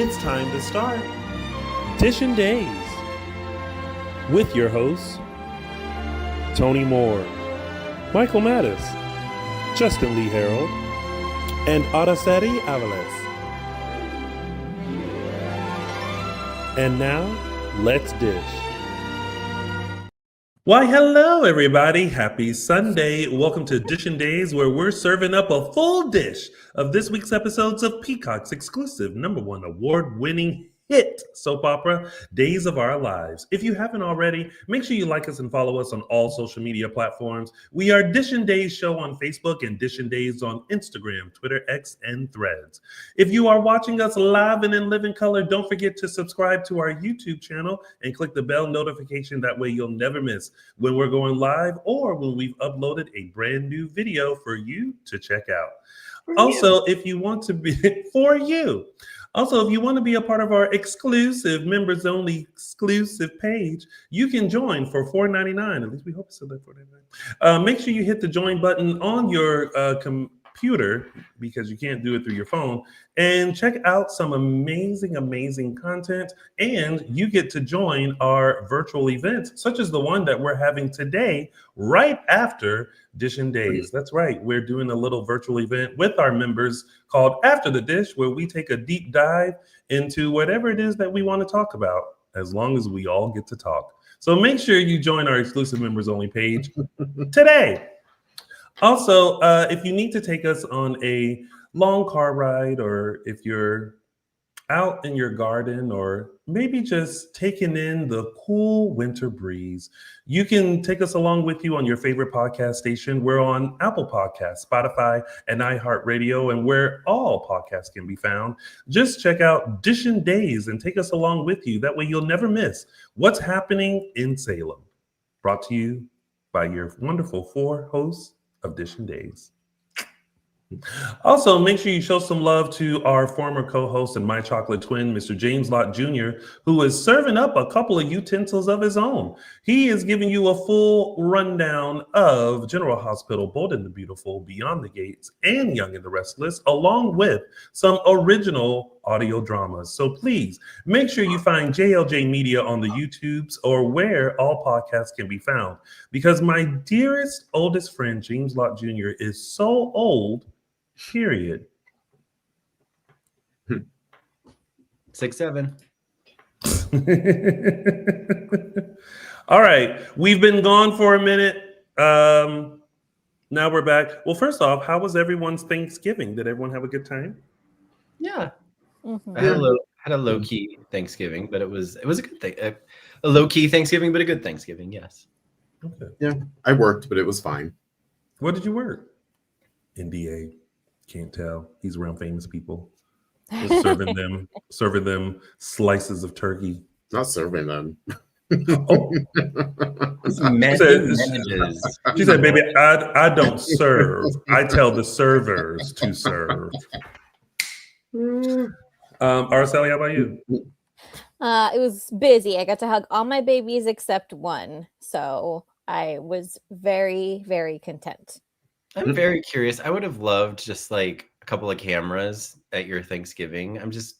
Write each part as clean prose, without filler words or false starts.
It's time to start Dishin Days with your hosts, Tony Moore, Michael Mattis, Justin Lee Hareld, and Araceli Aviles. And now, let's dish. Why, hello, everybody. Happy Sunday. Welcome to Dishin Days, where we're serving up a full dish of this week's episodes of Peacock's exclusive #1 award-winning hit soap opera, Days of Our Lives. If you haven't already, make sure you like us and follow us on all social media platforms. We are Dishin Days Show on Facebook and Dishin Days on Instagram, Twitter, X, and Threads. If you are watching us live and in living color, don't forget to subscribe to our YouTube channel and click the bell notification. That way you'll never miss when we're going live or when we've uploaded a brand new video for you to check out. Also, if you want to be for you. Also, if you want to be a part of our exclusive members only exclusive page, you can join for $4.99. At least we hope it's still at $4.99. Make sure you hit the join button on your computer, because you can't do it through your phone, and check out some amazing content. And you get to join our virtual events, such as the one that we're having today, right after Dishin Days. That's right. We're doing a little virtual event with our members called After the Dish, where we take a deep dive into whatever it is that we want to talk about, as long as we all get to talk. So make sure you join our exclusive members only page today. Also, if you need to take us on a long car ride, or if you're out in your garden, or maybe just taking in the cool winter breeze, you can take us along with you on your favorite podcast station. We're on Apple Podcasts, Spotify, and iHeartRadio, and where all podcasts can be found. Just check out Dishin Days and take us along with you. That way you'll never miss what's happening in Salem. Brought to you by your wonderful 4 hosts of Dishin Days. Also, make sure you show some love to our former co-host and my chocolate twin, Mr. James Lott Jr., who is serving up a couple of utensils of his own. He is giving you a full rundown of General Hospital, Bold and the Beautiful, Beyond the Gates, and Young and the Restless, along with some original audio dramas. So please make sure you find JLJ Media on the YouTubes or where all podcasts can be found, because my dearest, oldest friend, James Lott Jr., is so old, period. 6'7". All right, we've been gone for a minute. Now we're back. Well, first off, how was everyone's Thanksgiving? Did everyone have a good time? Yeah. Mm-hmm. I had a low key Thanksgiving, but it was a good thing. A low key Thanksgiving, but a good Thanksgiving. Yes. Okay. Yeah, I worked, but it was fine. What did you work? NDA. Can't tell. He's around famous people. Just serving them slices of turkey. Not serving them. Oh. She said, "Baby, I don't serve. I tell the servers to serve." Araceli, how about you? It was busy. I got to hug all my babies except one, so I was very, very content. I'm very curious. I would have loved just like a couple of cameras at your Thanksgiving. I'm just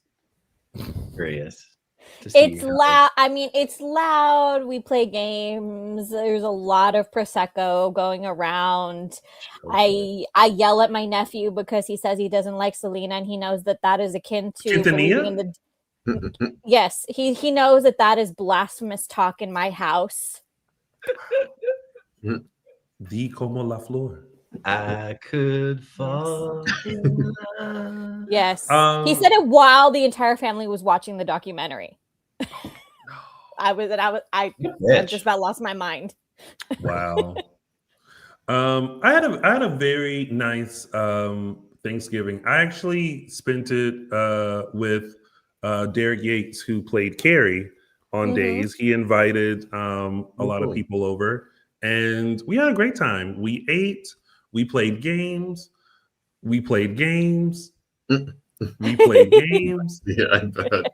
curious. It's loud. I mean, it's loud. We play games. There's a lot of Prosecco going around. Okay. I yell at my nephew because he says he doesn't like Selena, and he knows that is akin to believing in the... Yes, he knows that is blasphemous talk in my house. Di como la flor. I could fall in love. Yes. He said it while the entire family was watching the documentary. I just about lost my mind. Wow. I had a very nice Thanksgiving. I actually spent it with Derek Yates, who played Carrie on Days. He invited a lot of people over, and we had a great time. We ate. We played games. We played games. Yeah, I bet.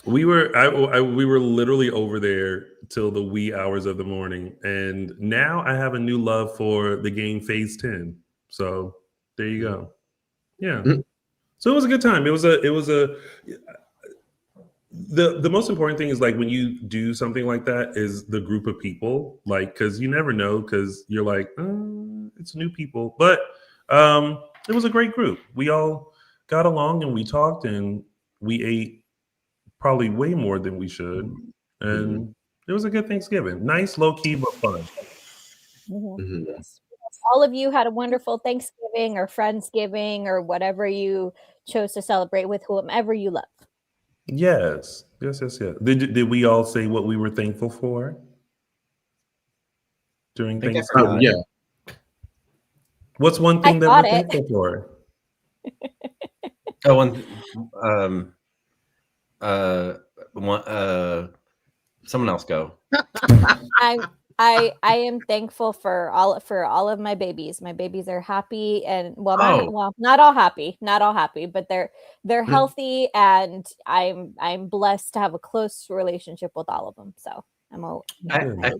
We were literally over there till the wee hours of the morning, and now I have a new love for the game Phase 10. So there you go. Yeah. So it was a good time. It was a the most important thing is like when you do something like that is the group of people, like because you never know, because you're like it's new people, but it was a great group. We all got along and we talked and we ate probably way more than we should, and it was a good Thanksgiving. Nice, low key, but fun. Yes. All of you had a wonderful Thanksgiving or Friendsgiving or whatever you chose to celebrate with whomever you love. Yes. Did we all say what we were thankful for during I think I Thanksgiving? forgot. Yeah. What's one I thing that thought we're it. thankful for? Someone else go. I am thankful for all of my babies. My babies are happy and not all happy, but they're healthy, and I'm blessed to have a close relationship with all of them. So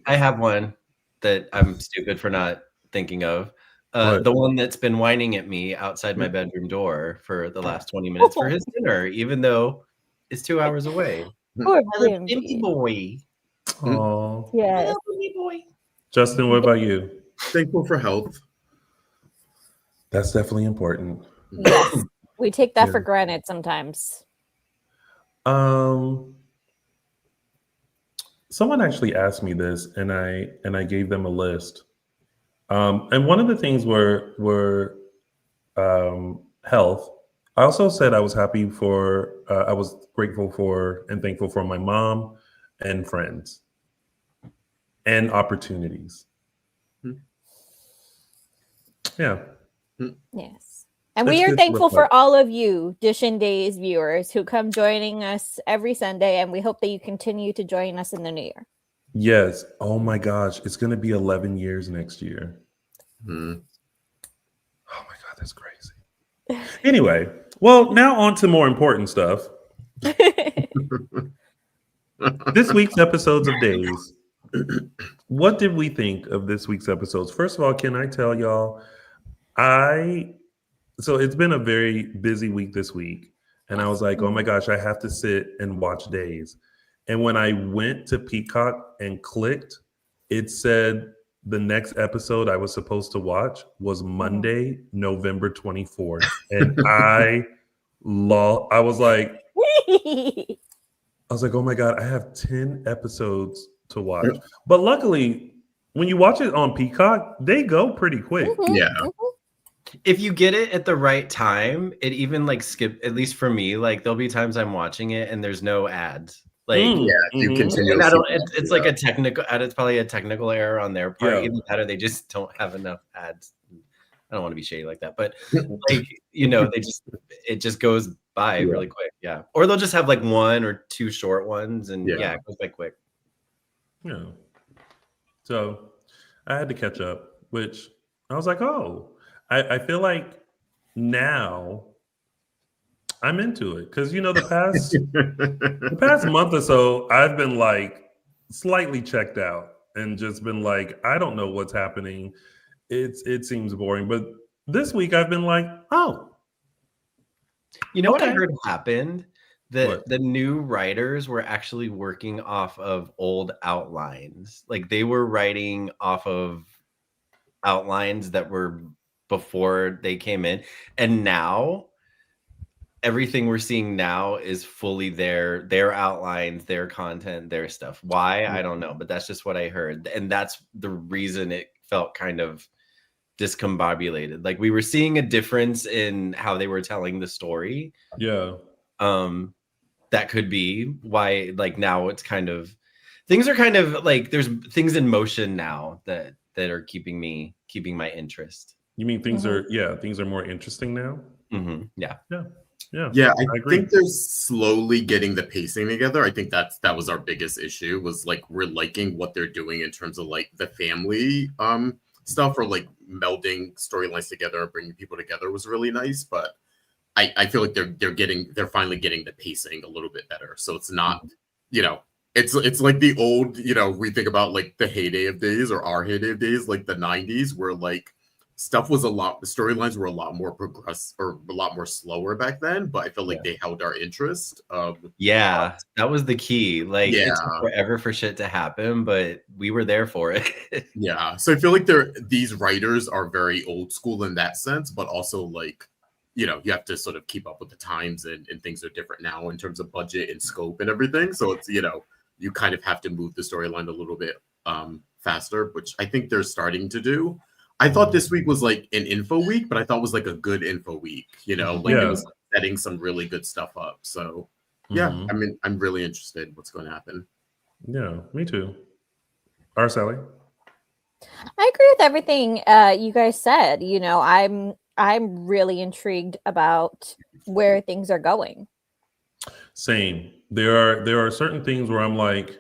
I have one that I'm stupid for not thinking of. The one that's been whining at me outside my bedroom door for the last 20 minutes for his dinner, even though it's 2 hours away. Poor Baby boy. Oh, yes. Baby boy. Justin, what about you? Thankful for health. That's definitely important. Yes, we take that Yeah. for granted sometimes. Someone actually asked me this, and I gave them a list. And one of the things were health. I also said I was happy for, I was grateful for and thankful for my mom and friends and opportunities. Yeah. Yes. And It's we are good to thankful for reflect. all of you Dishin Days viewers who come joining us every Sunday, and we hope that you continue to join us in the new year. Yes. Oh my gosh. It's going to be 11 years next year. Mm. Oh my God. That's crazy. Anyway, well, now on to more important stuff. This week's episodes of Days. What did we think of this week's episodes? First of all, can I tell y'all, so it's been a very busy week this week. And I was like, oh my gosh, I have to sit and watch Days. And when I went to Peacock and clicked, it said the next episode I was supposed to watch was Monday, November 24th. And I was like, oh my God, I have 10 episodes to watch. But luckily, when you watch it on Peacock, they go pretty quick. Yeah. If you get it at the right time, it even like skip, at least for me, like there'll be times I'm watching it and there's no ads. Like You continue. and I don't, it's like a technical, it's probably a technical error on their part. Yeah. Either that or they just don't have enough ads. I don't want to be shady like that, but like, it just goes by really quick. Yeah. Or they'll just have like one or two short ones and it goes by quick. Yeah. So I had to catch up, which I was like, oh, I feel like now I'm into it. Cause the past month or so, I've been like slightly checked out and just been like, I don't know what's happening. It seems boring. But this week I've been like, oh. You know what I Okay. heard happened? That What? the new writers were actually working off of old outlines. Like they were writing off of outlines that were before they came in. And now everything we're seeing now is fully their outlines, their content, their stuff. Why? I don't know, but that's just what I heard. And that's the reason it felt kind of discombobulated. Like we were seeing a difference in how they were telling the story. Yeah. That could be why, like now it's kind of, things are kind of like, there's things in motion now that are keeping my interest. You mean things are more interesting now? Yeah. Yeah, I agree. think they're slowly getting the pacing together. I think that was our biggest issue, was like we're liking what they're doing in terms of like the family stuff, or like melding storylines together or bringing people together was really nice. But I feel like they're finally getting the pacing a little bit better. So it's not, it's like the old, we think about like the heyday of Days or our heyday of Days, like the 90s, where like stuff was the storylines were a lot more or a lot more slower back then, but I felt like they held our interest. Yeah, that was the key. Like it took Yeah. forever for shit to happen, but we were there for it. Yeah. So I feel like these writers are very old school in that sense, but also like, you know, you have to sort of keep up with the times and things are different now in terms of budget and scope and everything. So it's, you know, you kind of have to move the storyline a little bit faster, which I think they're starting to do. I thought this week was like an info week, but I thought it was like a good info week, you know, like it was setting some really good stuff up. So yeah, I mean, I'm really interested in what's going to happen. Yeah, me too. Araceli? I agree with everything you guys said. You know, I'm really intrigued about where things are going. Same. There are certain things where I'm like,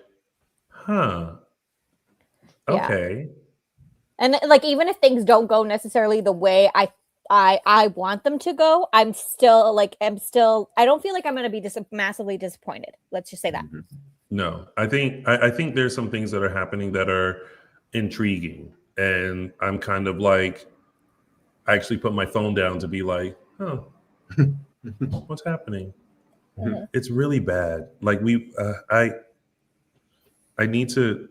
huh. Okay. Yeah. And like, even if things don't go necessarily the way I want them to go, I don't feel like I'm going to be massively disappointed. Let's just say that. No, I think there's some things that are happening that are intriguing, and I'm kind of like, I actually put my phone down to be like, oh, what's happening? It's really bad. Like I need to,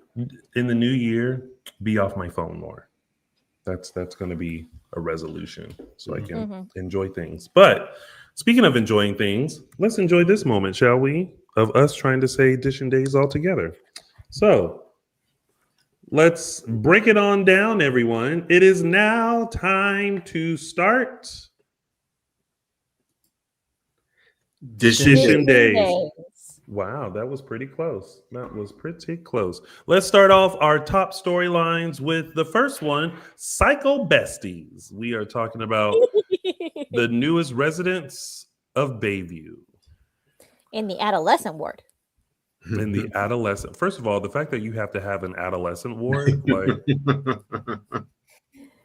in the new year, be off my phone more. That's going to be a resolution, so I can enjoy things. But speaking of enjoying things, let's enjoy this moment, shall we? Of us trying to say Dishin Days all together. So let's break it on down, everyone. It is now time to start Dishin Days. Wow, that was pretty close. Let's start off our top storylines with the first one, Psycho Besties. We are talking about the newest residents of Bayview. In the adolescent ward. In the adolescent. First of all, the fact that you have to have an adolescent ward, like,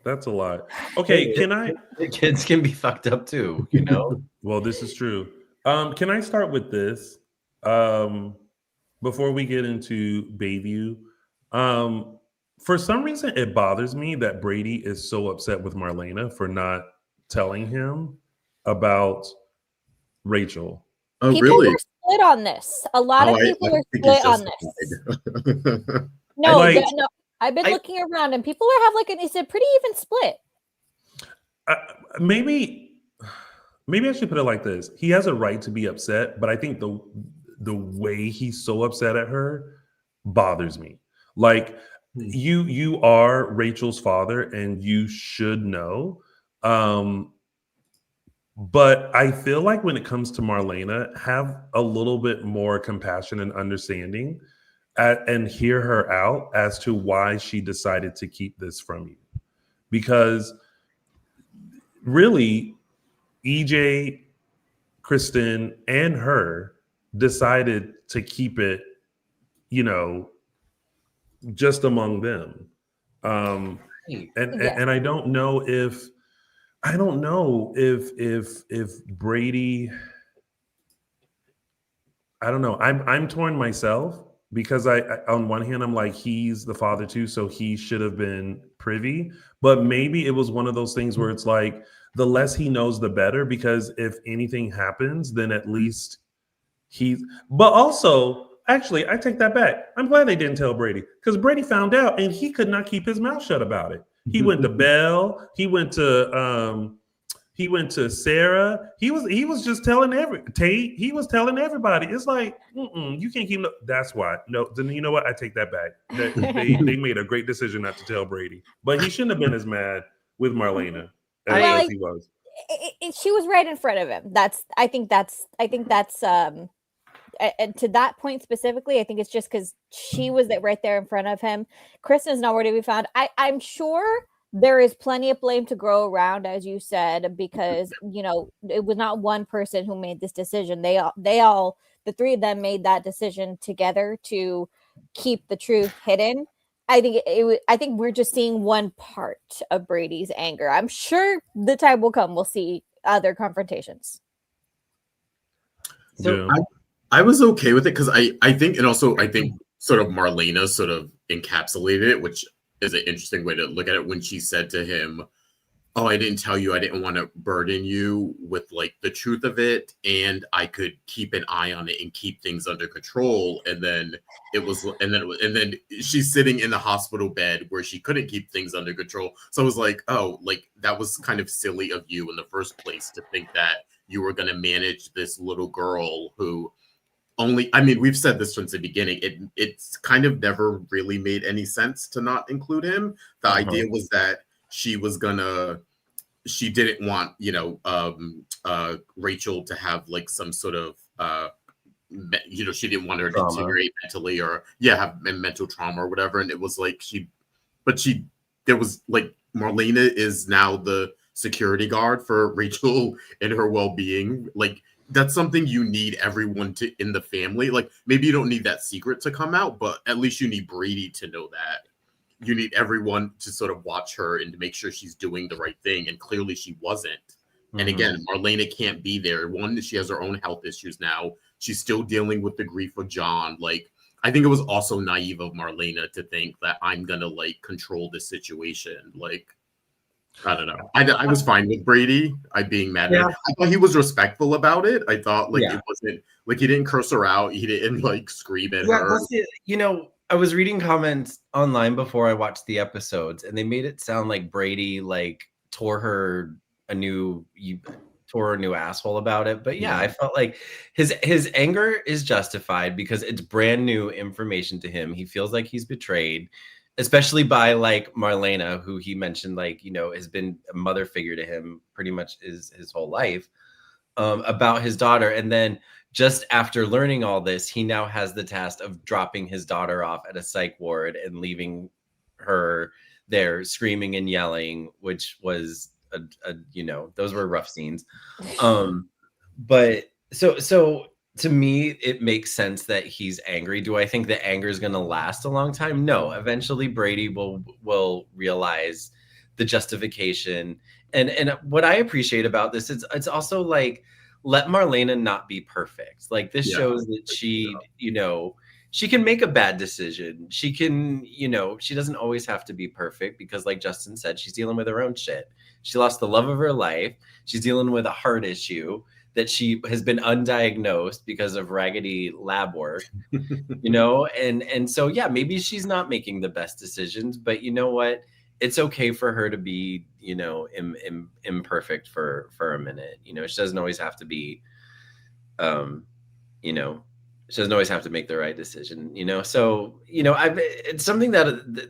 that's a lot. Okay, The kids can be fucked up too, you know? Well, this is true. Can I start with this? Before we get into Bayview, for some reason it bothers me that Brady is so upset with Marlena for not telling him about Rachel. Oh, people really? Were split on this. A lot of people are split on this. No, I've been looking around and people it's a pretty even split. Maybe I should put it like this. He has a right to be upset, but I think the way he's so upset at her bothers me. Like, you are Rachel's father and you should know. But I feel like when it comes to Marlena, have a little bit more compassion and understanding and hear her out as to why she decided to keep this from you. Because really, EJ, Kristen, and her decided to keep it, you know, just among them. And I don't know if Brady, I don't know. I'm torn myself because I on one hand I'm like, he's the father too, so he should have been privy. But maybe it was one of those things where it's like, the less he knows, the better, because if anything happens, then at least but also, actually, I take that back. I'm glad they didn't tell Brady, because Brady found out and he could not keep his mouth shut about it. He went to Belle. He went to Sarah. He was just telling Tate. He was telling everybody. It's like, you can't keep. That's why. No, then you know what? I take that back. They made a great decision not to tell Brady, but he shouldn't have been as mad with Marlena as he was. She was right in front of him. I think that's and to that point specifically, I think it's just because she was right there in front of him. Kristen's nowhere to be found. I'm sure there is plenty of blame to go around, as you said, because, you know, it was not one person who made this decision. They all, the three of them made that decision together to keep the truth hidden. I think we're just seeing one part of Brady's anger. I'm sure the time will come. We'll see other confrontations. So I was okay with it because I think sort of Marlena sort of encapsulated it, which is an interesting way to look at it when she said to him, oh, I didn't tell you, I didn't want to burden you with like the truth of it, and I could keep an eye on it and keep things under control. And then she's sitting in the hospital bed where she couldn't keep things under control. So I was like, oh, like that was kind of silly of you in the first place to think that you were going to manage this little girl who I mean, we've said this since the beginning. It's kind of never really made any sense to not include him. The idea was that she didn't want, Rachel to have like some sort of, she didn't want her to deteriorate mentally or have mental trauma or whatever. And it was like there was like Marlena is now the security guard for Rachel and her well-being. Like that's something you need everyone to in the family. Like maybe you don't need that secret to come out, but at least you need Brady to know that. You need everyone to sort of watch her and to make sure she's doing the right thing. And clearly she wasn't. And again, Marlena can't be there. One, she has her own health issues now. She's still dealing with the grief of John. Like, I think it was also naive of Marlena to think that I'm going to like control this situation. Like, I don't know. I was fine with Brady. Being mad at him. I thought he was respectful about it. I thought like it wasn't like he didn't curse her out. He didn't like scream at her. I was reading comments online before I watched the episodes, and they made it sound like Brady like tore a new asshole about it. But I felt like his anger is justified because it's brand new information to him. He feels like he's betrayed, especially by like Marlena, who he mentioned like, has been a mother figure to him pretty much his whole life, about his daughter. And then just after learning all this, he now has the task of dropping his daughter off at a psych ward and leaving her there screaming and yelling, which was those were rough scenes. But so to me, it makes sense that he's angry. Do I think the anger is going to last a long time? No. Eventually, Brady will realize the justification. And what I appreciate about this is it's also like, let Marlena not be perfect. Like this shows that she, she can make a bad decision. She can, she doesn't always have to be perfect because like Justin said, she's dealing with her own shit. She lost the love of her life. She's dealing with a heart issue that she has been undiagnosed because of raggedy lab work, and so, maybe she's not making the best decisions, but you know what? It's okay for her to be, imperfect for a minute. She doesn't always have to be, she doesn't always have to make the right decision, So, it's something that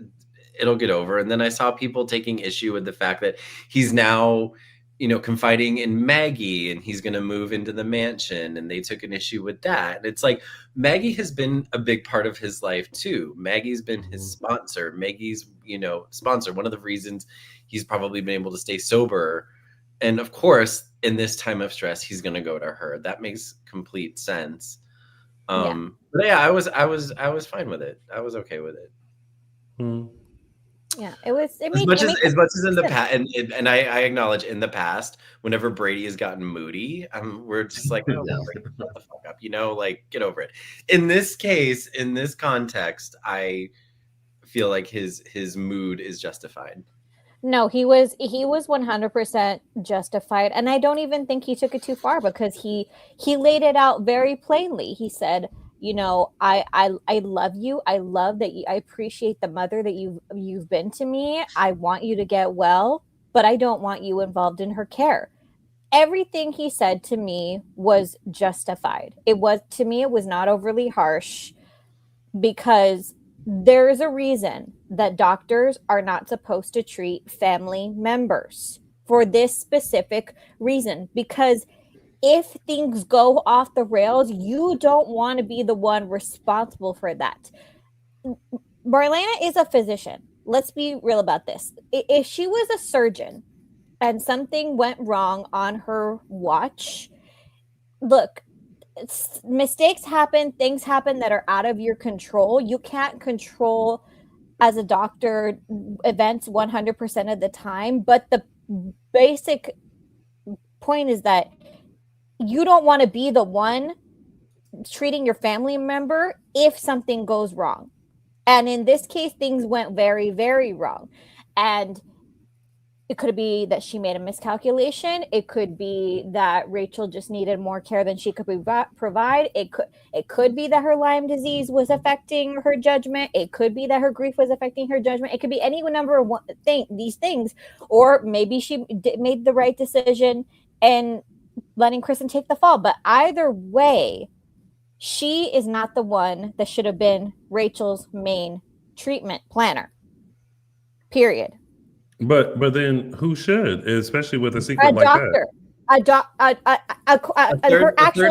it'll get over. And then I saw people taking issue with the fact that he's now, confiding in Maggie and he's going to move into the mansion, and they took an issue with that. And it's like, Maggie has been a big part of his life too. Maggie's been his sponsor. Maggie's, sponsor. One of the reasons he's probably been able to stay sober. And of course, in this time of stress, he's going to go to her. That makes complete sense. But I was fine with it. I was okay with it. Yeah, it was. As much as in the past, and I acknowledge in the past, whenever Brady has gotten moody, we're just like, oh, Brady, shut the fuck up, like get over it. In this case, in this context, I feel like his mood is justified. No, he was 100% justified, and I don't even think he took it too far because he laid it out very plainly. He said, I love you. I love that I appreciate the mother that you've been to me. I want you to get well, but I don't want you involved in her care. Everything he said to me was justified. It was not overly harsh, because there's a reason that doctors are not supposed to treat family members for this specific reason, because if things go off the rails, you don't want to be the one responsible for that. Marlena is a physician. Let's be real about this. If she was a surgeon and something went wrong on her watch, look, mistakes happen, things happen that are out of your control. You can't control, as a doctor, events 100% of the time, but the basic point is that you don't want to be the one treating your family member if something goes wrong. And in this case, things went very, very wrong. And It could be that she made a miscalculation. It could be that Rachel just needed more care than she could provide. It could be that her Lyme disease was affecting her judgment. It could be that her grief was affecting her judgment. It could be any number of these things. Or maybe she made the right decision and letting Kristen take the fall. But either way, she is not the one that should have been Rachel's main treatment planner. Period. But then who should, especially with a secret A like doctor. A Her actual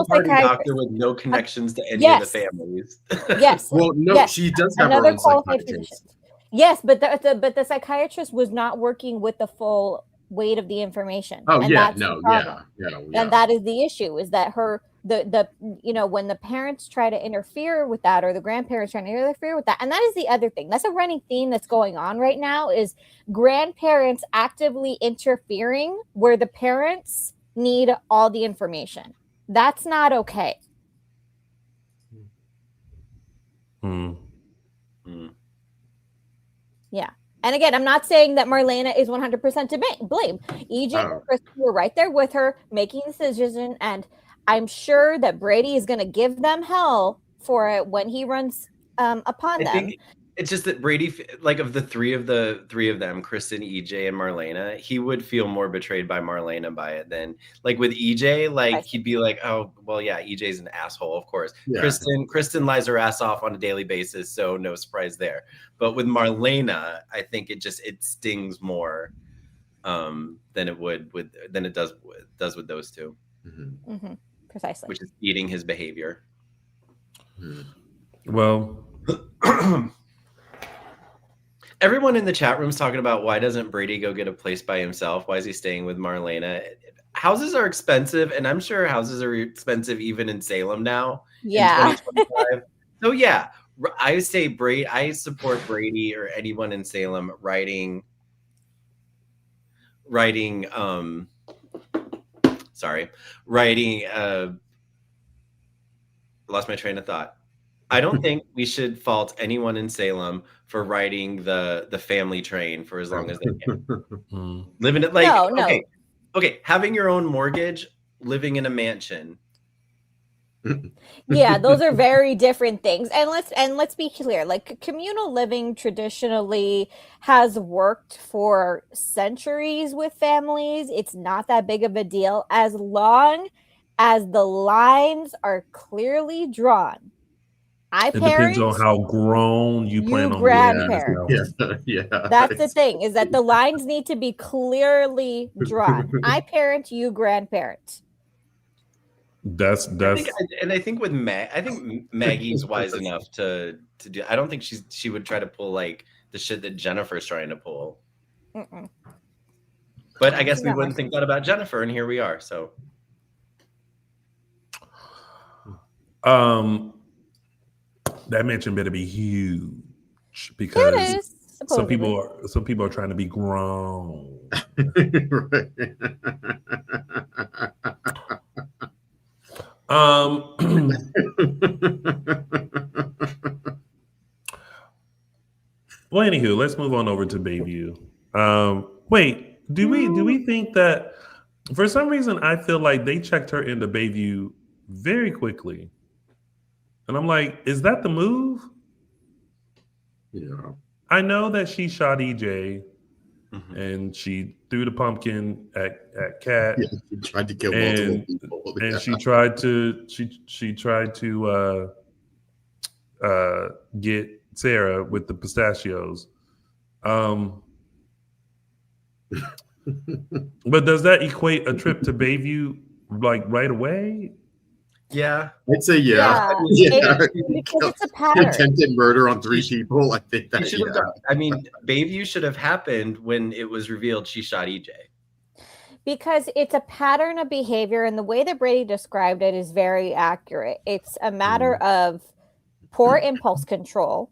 third-party psychiatrist. doctor with no connections to any Yes. of the families. Yes. Well, no, Yes. she does have Another her own qualified psychiatrist. physician. Yes, but the psychiatrist was not working with the full weight of the information. Oh, and yeah, that's the no, problem. yeah. And that is the issue, is that when the parents try to interfere with that, or the grandparents trying to interfere with that. And that is the other thing. That's a running theme that's going on right now, is grandparents actively interfering where the parents need all the information. That's not okay. Yeah. And again, I'm not saying that Marlena is 100% to blame. EJ and Kristen were right there with her making the decision, and I'm sure that Brady is going to give them hell for it when he runs upon them. It's just that Brady, like, of the three of them, Kristen, EJ, and Marlena, he would feel more betrayed by Marlena by it than, like, with EJ, like, he'd be like, oh, well, yeah, EJ's an asshole, of course. Yeah. Kristen lies her ass off on a daily basis, so no surprise there. But with Marlena, I think it stings more than it does with those two. Mm-hmm. Mm-hmm. Precisely. Which is eating his behavior. Well, everyone in the chat room is talking about, why doesn't Brady go get a place by himself? Why is he staying with Marlena? Houses are expensive, and I'm sure houses are expensive even in Salem now. Yeah. In 2025. So yeah, I say Brady. I support Brady or anyone in Salem writing. Lost my train of thought. I don't think we should fault anyone in Salem for riding the family train for as long as they can. Living it like okay, having your own mortgage, living in a mansion. Yeah, those are very different things. And let's be clear, like, communal living traditionally has worked for centuries with families. It's not that big of a deal as long as the lines are clearly drawn. It depends on how grown you plan on grandparents. Yeah. That's the thing, is that the lines need to be clearly drawn. I parent, you grandparent. That's I think with I think Maggie's wise enough to do. I don't think she would try to pull like the shit that Jennifer's trying to pull. Mm-mm. But I guess we wouldn't think that about Jennifer, and here we are. So, that mansion better be huge, because some people are trying to be grown. Well, anywho, let's move on over to Bayview. Wait, do we think that, for some reason, I feel like they checked her into Bayview very quickly, and I'm like, is that the move? Yeah, I know that she shot EJ, and she threw the pumpkin at Kat. Yeah, she tried to kill multiple people, and she tried to get Sarah with the pistachios. But does that equate a trip to Bayview like right away? Yeah, I'd say yeah. Because it's a pattern. Attempted murder on 3 people. I think that. I mean, Bayview should have happened when it was revealed she shot EJ. Because it's a pattern of behavior, and the way that Brady described it is very accurate. It's a matter of poor impulse control.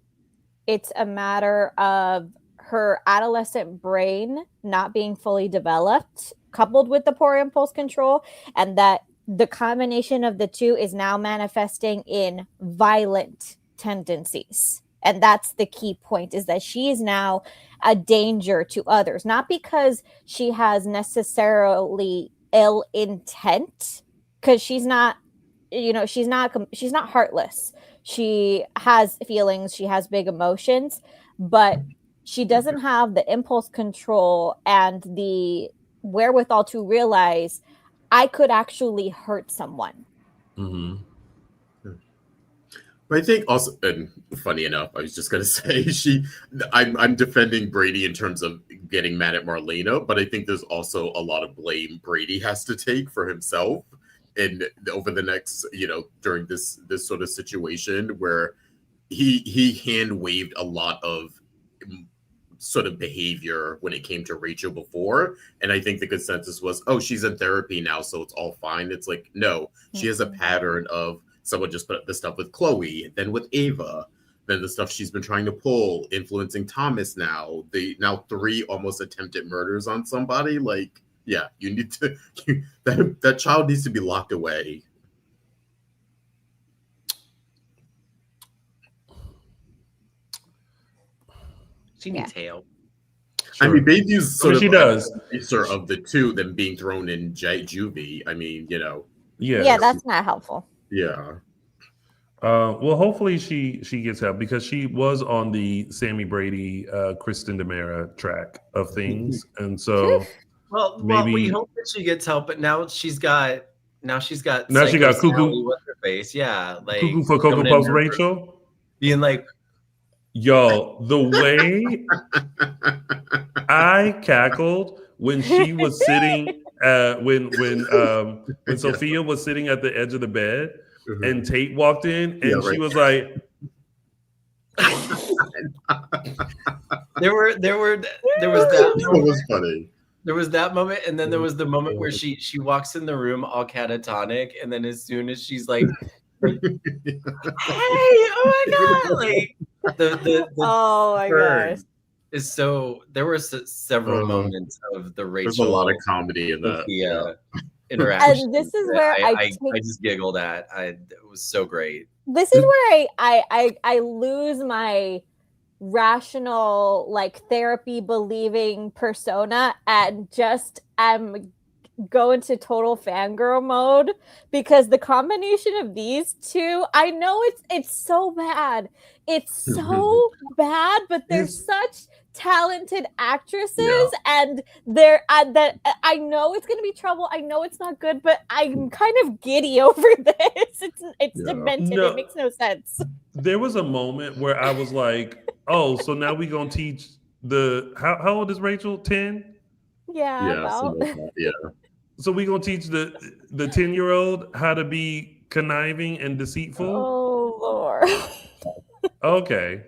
It's a matter of her adolescent brain not being fully developed, coupled with the poor impulse control, and that the combination of the two is now manifesting in violent tendencies And that's the key point, is that she is now a danger to others, not because she has necessarily ill intent, because she's not, she's not heartless. She has feelings, she has big emotions, but she doesn't have the impulse control and the wherewithal to realize I could actually hurt someone. Mm-hmm. But I think also, and funny enough, I was just gonna say I'm defending Brady in terms of getting mad at Marlena, but I think there's also a lot of blame Brady has to take for himself, and over the next, during this sort of situation where he hand waved a lot of sort of behavior when it came to Rachel before, and I think the consensus was, oh, she's in therapy now, so it's all fine. It's like, no, she has a pattern of someone just put up the stuff with Chloe, then with Ava, then the stuff she's been trying to pull, influencing Thomas now. Now 3 almost attempted murders on somebody. Like, yeah, you need to that child needs to be locked away. She needs help. Sure. I mean, Bayview's sort of she does. Of the two, them being thrown in juvie. I mean, Yeah, that's not helpful. Yeah. Well, hopefully she gets help, because she was on the Sammy Brady, Kristen Dimera track of things, and so well, we hope that she gets help. But now she's got she got cuckoo. What's her face? Yeah, like cuckoo for Cocoa Puffs Rachel being like, yo, the way I cackled when she was sitting, when Sophia was sitting at the edge of the bed. Mm-hmm. And Tate walked in, and she was like, there was that moment. It was funny. There was that moment, and then there was the moment where she walks in the room all catatonic, and then as soon as she's like, hey, oh my god, like the oh my gosh. Is so there were several moments of the Rachel. There's a lot of comedy in that. Interaction. And this is where I just giggled at. It was so great. This is where I lose my rational, like, therapy believing persona and just go into total fangirl mode, because the combination of these two, I know it's so bad. It's so bad, but they're such talented actresses, and they're that I know it's gonna be trouble. I know it's not good, but I'm kind of giddy over this. It's demented. No, it makes no sense. There was a moment where I was like, oh, so now we gonna teach how old is Rachel? 10? Yeah. So we gonna teach the 10-year-old how to be conniving and deceitful? Oh Lord. Okay.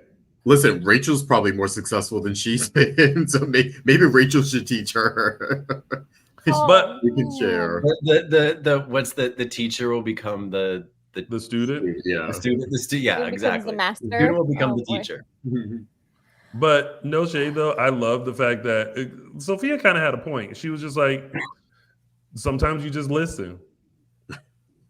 Listen, Rachel's probably more successful than she's been, so maybe Rachel should teach her. But we can share. The teacher will become the student. Yeah, the student. Yeah, exactly. The master. The student will become the teacher. But no shade though. I love the fact that Sophia kind of had a point. She was just like, sometimes you just listen,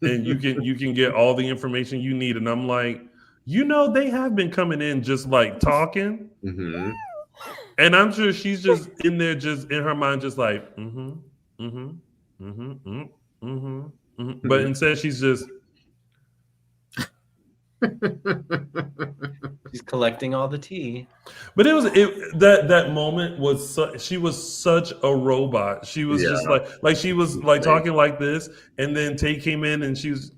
and you can get all the information you need. And I'm like, they have been coming in just like talking, and I'm sure she's just in there, just in her mind, just like, but instead she's just. She's collecting all the tea. But that moment was she was such a robot. She was just like she was like talking like this, and then Tate came in and she was.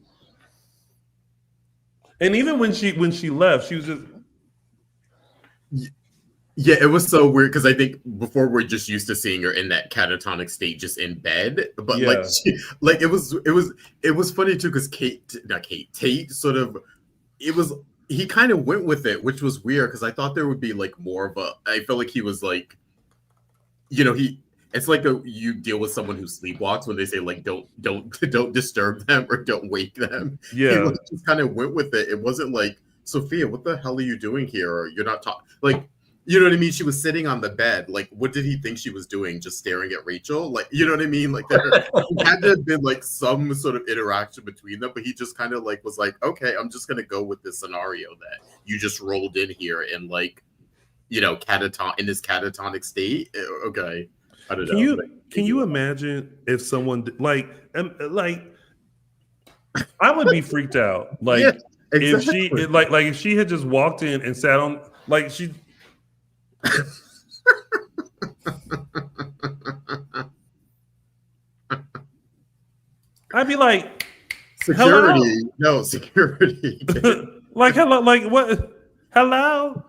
And even when she left, she was just. Yeah, it was so weird, because I think before we're just used to seeing her in that catatonic state, just in bed. But it was funny too, because Tate sort of, he kind of went with it, which was weird, because I thought there would be like more of I felt like he was like, it's like you deal with someone who sleepwalks when they say like don't disturb them or don't wake them. Yeah, he just kind of went with it. It wasn't like, Sophia, what the hell are you doing here? Or you're not talking. Like, You know what I mean? She was sitting on the bed. Like, what did he think she was doing? Just staring at Rachel? Like, you know what I mean? Like, there had to have been like some sort of interaction between them, but he just kind of like was like, okay, I'm just gonna go with this scenario that you just rolled in here and like, you know, in this catatonic state. Okay, I don't know. Can you imagine if someone like I would be freaked out. Like Yeah, exactly. if she if she had just walked in and sat on like she. I'd be like, security. Hello? No, security. Like, hello, like what? Hello?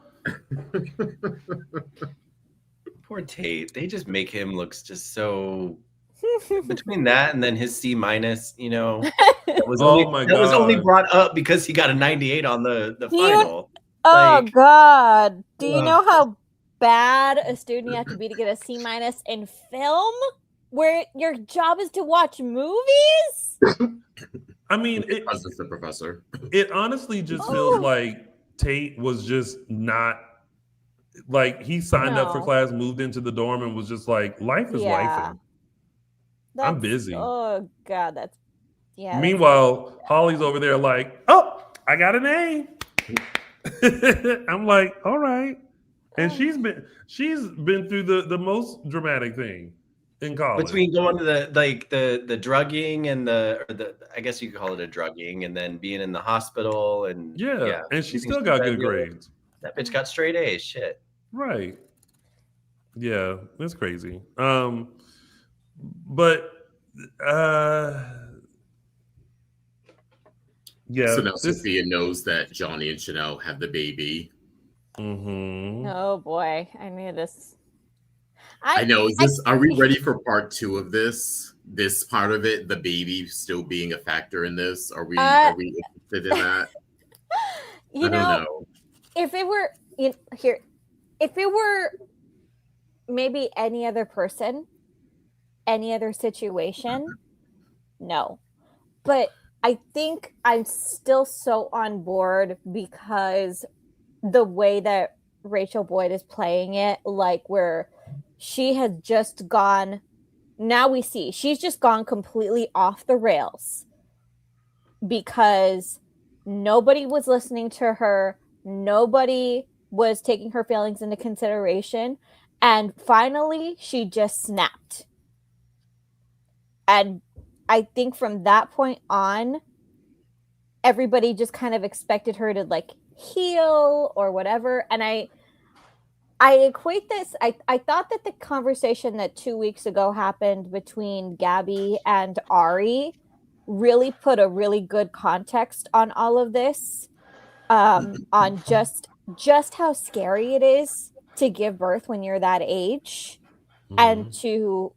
Poor Tate. They just make him look just so. Between that and then his C-, you know, that was only brought up because he got a 98 on the final. Oh God! Do you know how bad a student you have to be to get a C- in film, where your job is to watch movies? I mean, as the professor. It honestly just feels like Tate was just not like he signed up for class, moved into the dorm, and was just like, life is lifing. I'm busy. Oh God, that's Meanwhile, Holly's over there like, oh, I got an A. I'm like, all right. And she's been through the most dramatic thing in college. Between going to the drugging and the I guess you could call it a drugging, and then being in the hospital and and she still got good grades. That bitch got straight A's. Shit. Right. Yeah, that's crazy. But yeah. So now Sophia knows that Johnny and Chanel have the baby. Mm-hmm. Oh boy, I knew this. I know. Are we ready for part 2 of this? This part of it, the baby still being a factor in this. Are we interested in that? I don't know. If it were if it were maybe any other person, any other situation, no. But I think I'm still so on board because the way that Rachel Boyd is playing it, like where she has just gone, now we see she's just gone completely off the rails because nobody was listening to her. Nobody was taking her feelings into consideration. And finally, she just snapped. And I think from that point on, everybody just kind of expected her to like heal or whatever. And I equate this. I thought that the conversation that 2 weeks ago happened between Gabby and Ari really put a really good context on all of this, on just how scary it is to give birth when you're that age, and to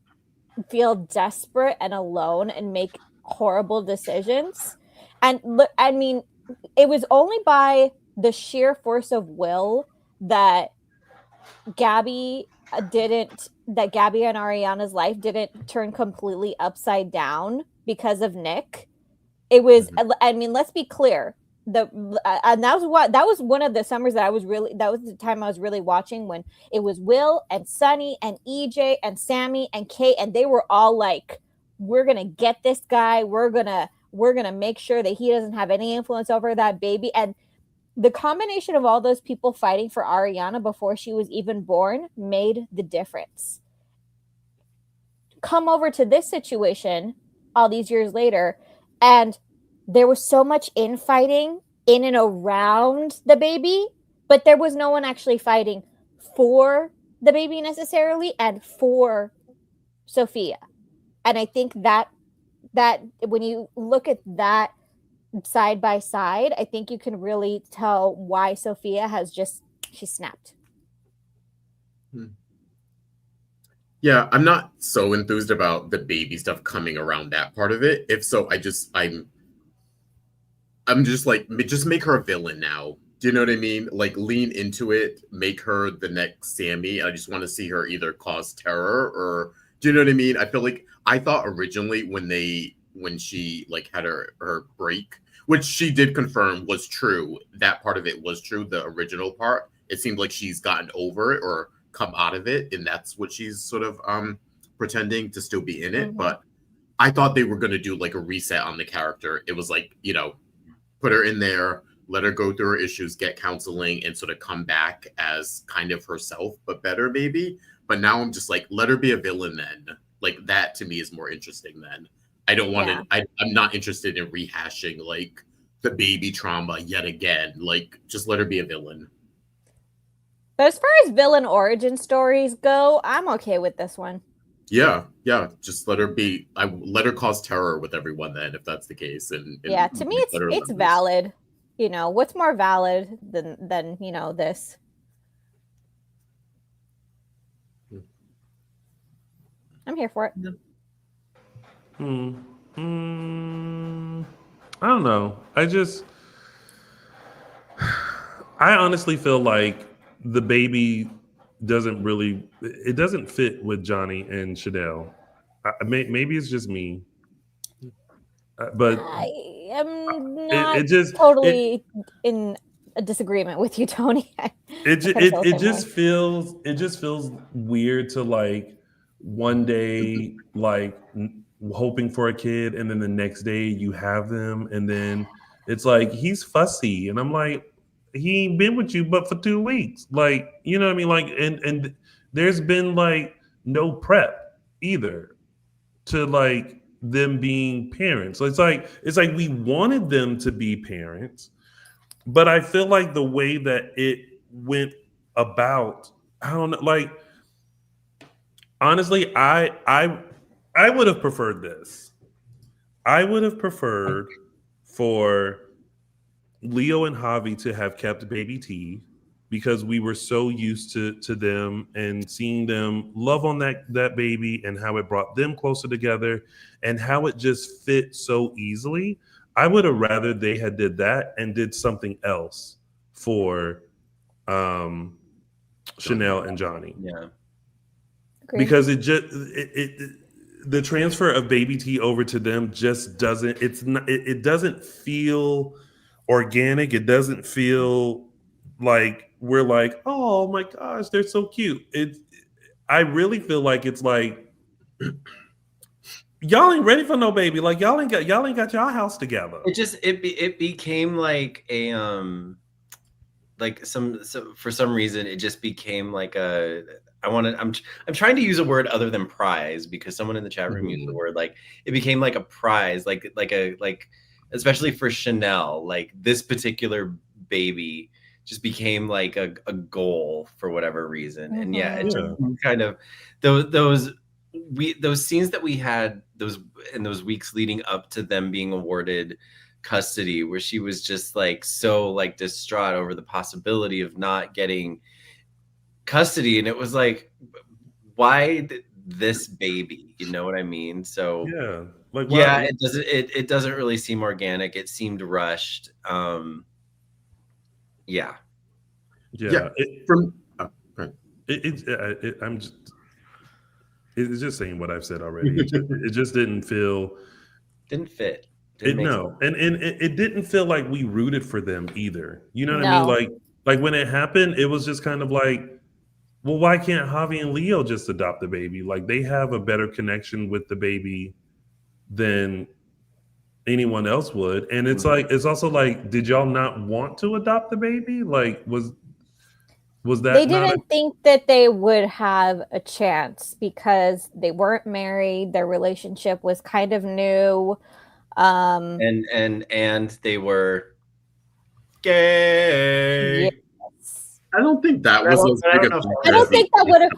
feel desperate and alone and make horrible decisions. And look, I mean, it was only by the sheer force of will that Gabby and Ariana's life didn't turn completely upside down because of Nick. It was, I mean, let's be clear. And that was one of the summers that that was the time I was really watching, when it was Will and Sunny and EJ and Sammy and Kate, and they were all like, we're gonna get this guy, we're gonna make sure that he doesn't have any influence over that baby. And the combination of all those people fighting for Ariana before she was even born made the difference. Come over to this situation all these years later, and there was so much infighting in and around the baby, but there was no one actually fighting for the baby necessarily and for Sophia. And I think that when you look at that side by side, I think you can really tell why Sophia she snapped. Yeah, I'm not so enthused about the baby stuff coming around that part of it. If so, I'm just like, just make her a villain now. Do you know what I mean? Like, lean into it, make her the next Sammy. I just want to see her either cause terror or, do you know what I mean? I feel like, I thought originally when she like had her break, which she did confirm was true, that part of it was true, the original part, it seemed like she's gotten over it or come out of it, and that's what she's sort of pretending to still be in it. Mhm. But I thought they were going to do like a reset on the character. It was like, put her in there, let her go through her issues, get counseling, and sort of come back as kind of herself, but better maybe. But now I'm just like, let her be a villain then. Like that to me is more interesting then. I don't want to, I'm not interested in rehashing like the baby trauma yet again. Like just let her be a villain. But as far as villain origin stories go, I'm okay with this one. Yeah. Just let her be. Let her cause terror with everyone then, if that's the case. And yeah, to me, it's valid. What's more valid than this? I'm here for it. I don't know. I honestly feel like the baby doesn't fit with Johnny and Chanel. Maybe it's just me, but I am not totally in a disagreement with you, Tony. It just feels weird to like one day like hoping for a kid, and then the next day you have them, and then it's like he's fussy, and I'm like, he ain't been with you but for 2 weeks, like, you know what I mean, like, and there's been like no prep either to like them being parents. So it's like we wanted them to be parents, but I feel like the way that it went about, I don't know, like honestly, I would have preferred this. I would have preferred for Leo and Javi to have kept baby T, because we were so used to them and seeing them love on that baby and how it brought them closer together and how it just fit so easily. I would have rather they had did that and did something else for Chanel and Johnny. Yeah. Agreed. Because the transfer of baby T over to them just doesn't, it doesn't feel organic. It doesn't feel like we're like, oh my gosh, they're so cute. I really feel like it's like y'all ain't ready for no baby. Like y'all ain't got y'all house together. It became like a for some reason it just became like I'm trying to use a word other than prize, because someone in the chat room used the word, like it became like a prize, like especially for Chanel, like this particular baby just became like a goal for whatever reason. And yeah, it just kind of those scenes that we had in those weeks leading up to them being awarded custody, where she was just like so like distraught over the possibility of not getting custody, and it was like, why this baby, you know what I mean? So it doesn't really seem organic. It seemed rushed. It's just saying what I've said already. It just didn't fit. And it didn't feel like we rooted for them either. You know what I mean? Like when it happened, it was just kind of like, well, why can't Javi and Leo just adopt the baby? Like they have a better connection with the baby than anyone else would. And it's like, it's also like, did y'all not want to adopt the baby? Like was that they didn't think that they would have a chance because they weren't married, their relationship was kind of new, and they were gay. Yes. I don't think that was I don't think that would have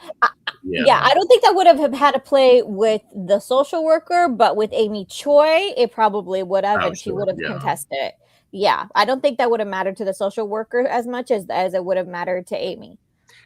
I don't think that would have had to play with the social worker, but with Amy Choi it probably would have, and she would have contested it. I don't think that would have mattered to the social worker as much as it would have mattered to Amy.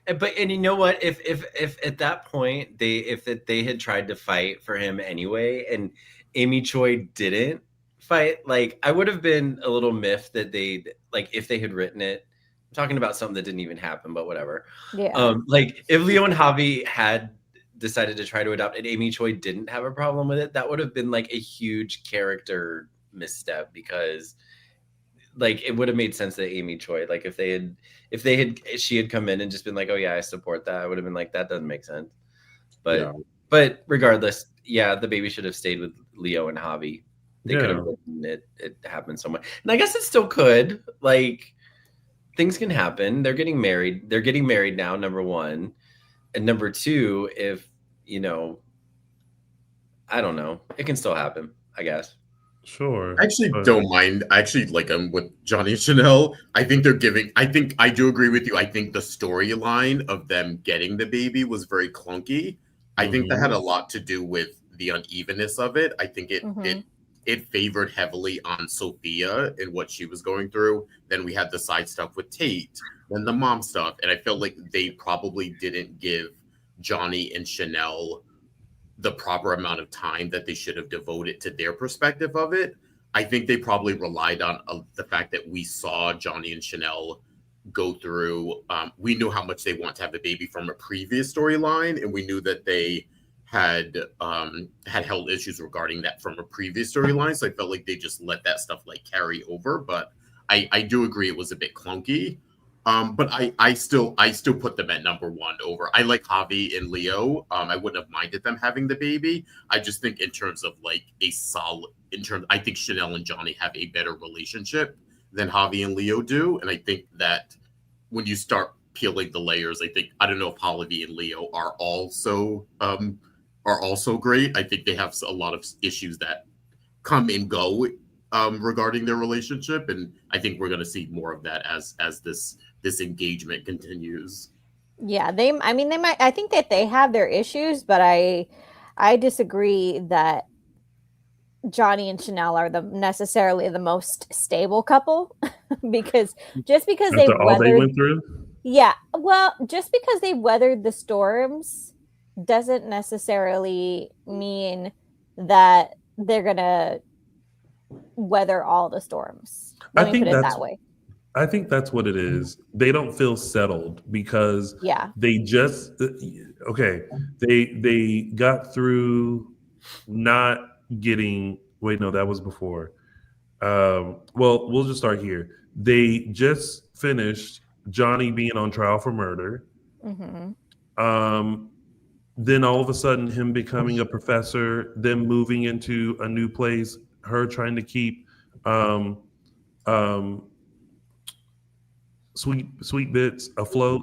But you know what, if at that point they had tried to fight for him anyway and Amy Choi didn't fight, like I would have been a little miffed that they, like, if they had written it, I'm talking about something that didn't even happen, but whatever. Like if Leo and Javi had decided to try to adopt and Amy Choi didn't have a problem with it, that would have been like a huge character misstep, because like it would have made sense that Amy Choi, like if she had come in and just been like, oh yeah, I support that, I would have been like, that doesn't make sense. But regardless, yeah, the baby should have stayed with Leo and Javi. They could have written it happened so much. And I guess it still could. Like, things can happen. They're getting married. They're getting married now, number one. And number two, if, I don't know, it can still happen, I guess. Sure. I actually don't mind. I actually like them with Johnny and Chanel. I think I do agree with you. I think the storyline of them getting the baby was very clunky. I think that had a lot to do with the unevenness of it. I think it favored heavily on Sophia and what she was going through. Then we had the side stuff with Tate, then the mom stuff. And I felt like they probably didn't give Johnny and Chanel the proper amount of time that they should have devoted to their perspective of it. I think they probably relied on the fact that we saw Johnny and Chanel go through. We knew how much they want to have the baby from a previous storyline, and we knew that they had held issues regarding that from a previous storyline. So I felt like they just let that stuff like carry over. But I do agree it was a bit clunky. But I still put them at number one over. I like Javi and Leo. I wouldn't have minded them having the baby. I just think in terms of like I think Chanel and Johnny have a better relationship than Javi and Leo do. And I think that when you start peeling the layers, I don't know if Javi and Leo are also great. I think they have a lot of issues that come and go regarding their relationship, and I think we're going to see more of that as this engagement continues. Yeah, they might. I think that they have their issues, but I disagree that Johnny and Chanel are necessarily the most stable couple because just because they went through. Yeah, well, just because they weathered the storms doesn't necessarily mean that they're gonna weather all the storms. Let me put it that way. I think that's what it is. They don't feel settled because they just they got through not getting. Wait, no, that was before. Well, we'll just start here. They just finished Johnny being on trial for murder. Then all of a sudden, him becoming a professor, then moving into a new place, her trying to keep sweet bits afloat.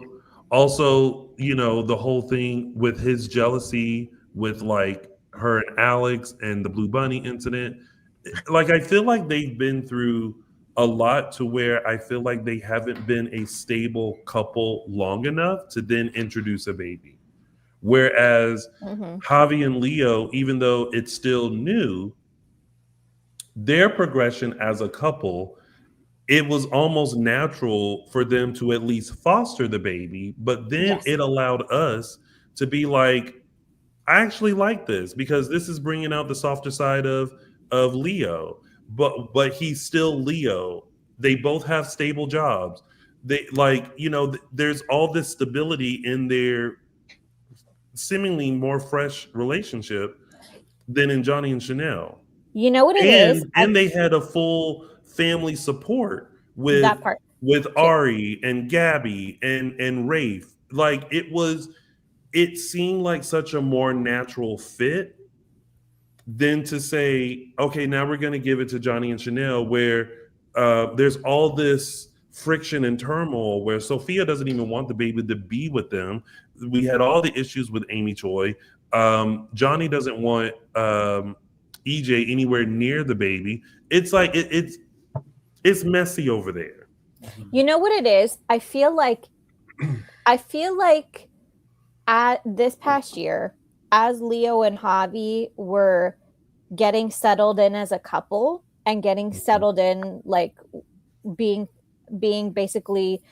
Also, the whole thing with his jealousy with like her and Alex and the Blue Bunny incident. Like, I feel like they've been through a lot to where I feel like they haven't been a stable couple long enough to then introduce a baby. Whereas Javi and Leo, even though it's still new, their progression as a couple, it was almost natural for them to at least foster the baby. But then it allowed us to be like, I actually like this because this is bringing out the softer side of Leo. But he's still Leo. They both have stable jobs. They there's all this stability in their seemingly more fresh relationship than in Johnny and Chanel. You know what it is? And they had a full family support with that part. With Ari and Gabby and Rafe. Like, it seemed like such a more natural fit than to say, okay, now we're going to give it to Johnny and Chanel, where there's all this friction and turmoil where Sophia doesn't even want the baby to be with them. We had all the issues with Amy Choi. Johnny doesn't want EJ anywhere near the baby. It's like it's messy over there. You know what it is? I feel like at this past year, as Leo and Javi were getting settled in as a couple and getting settled in, like being basically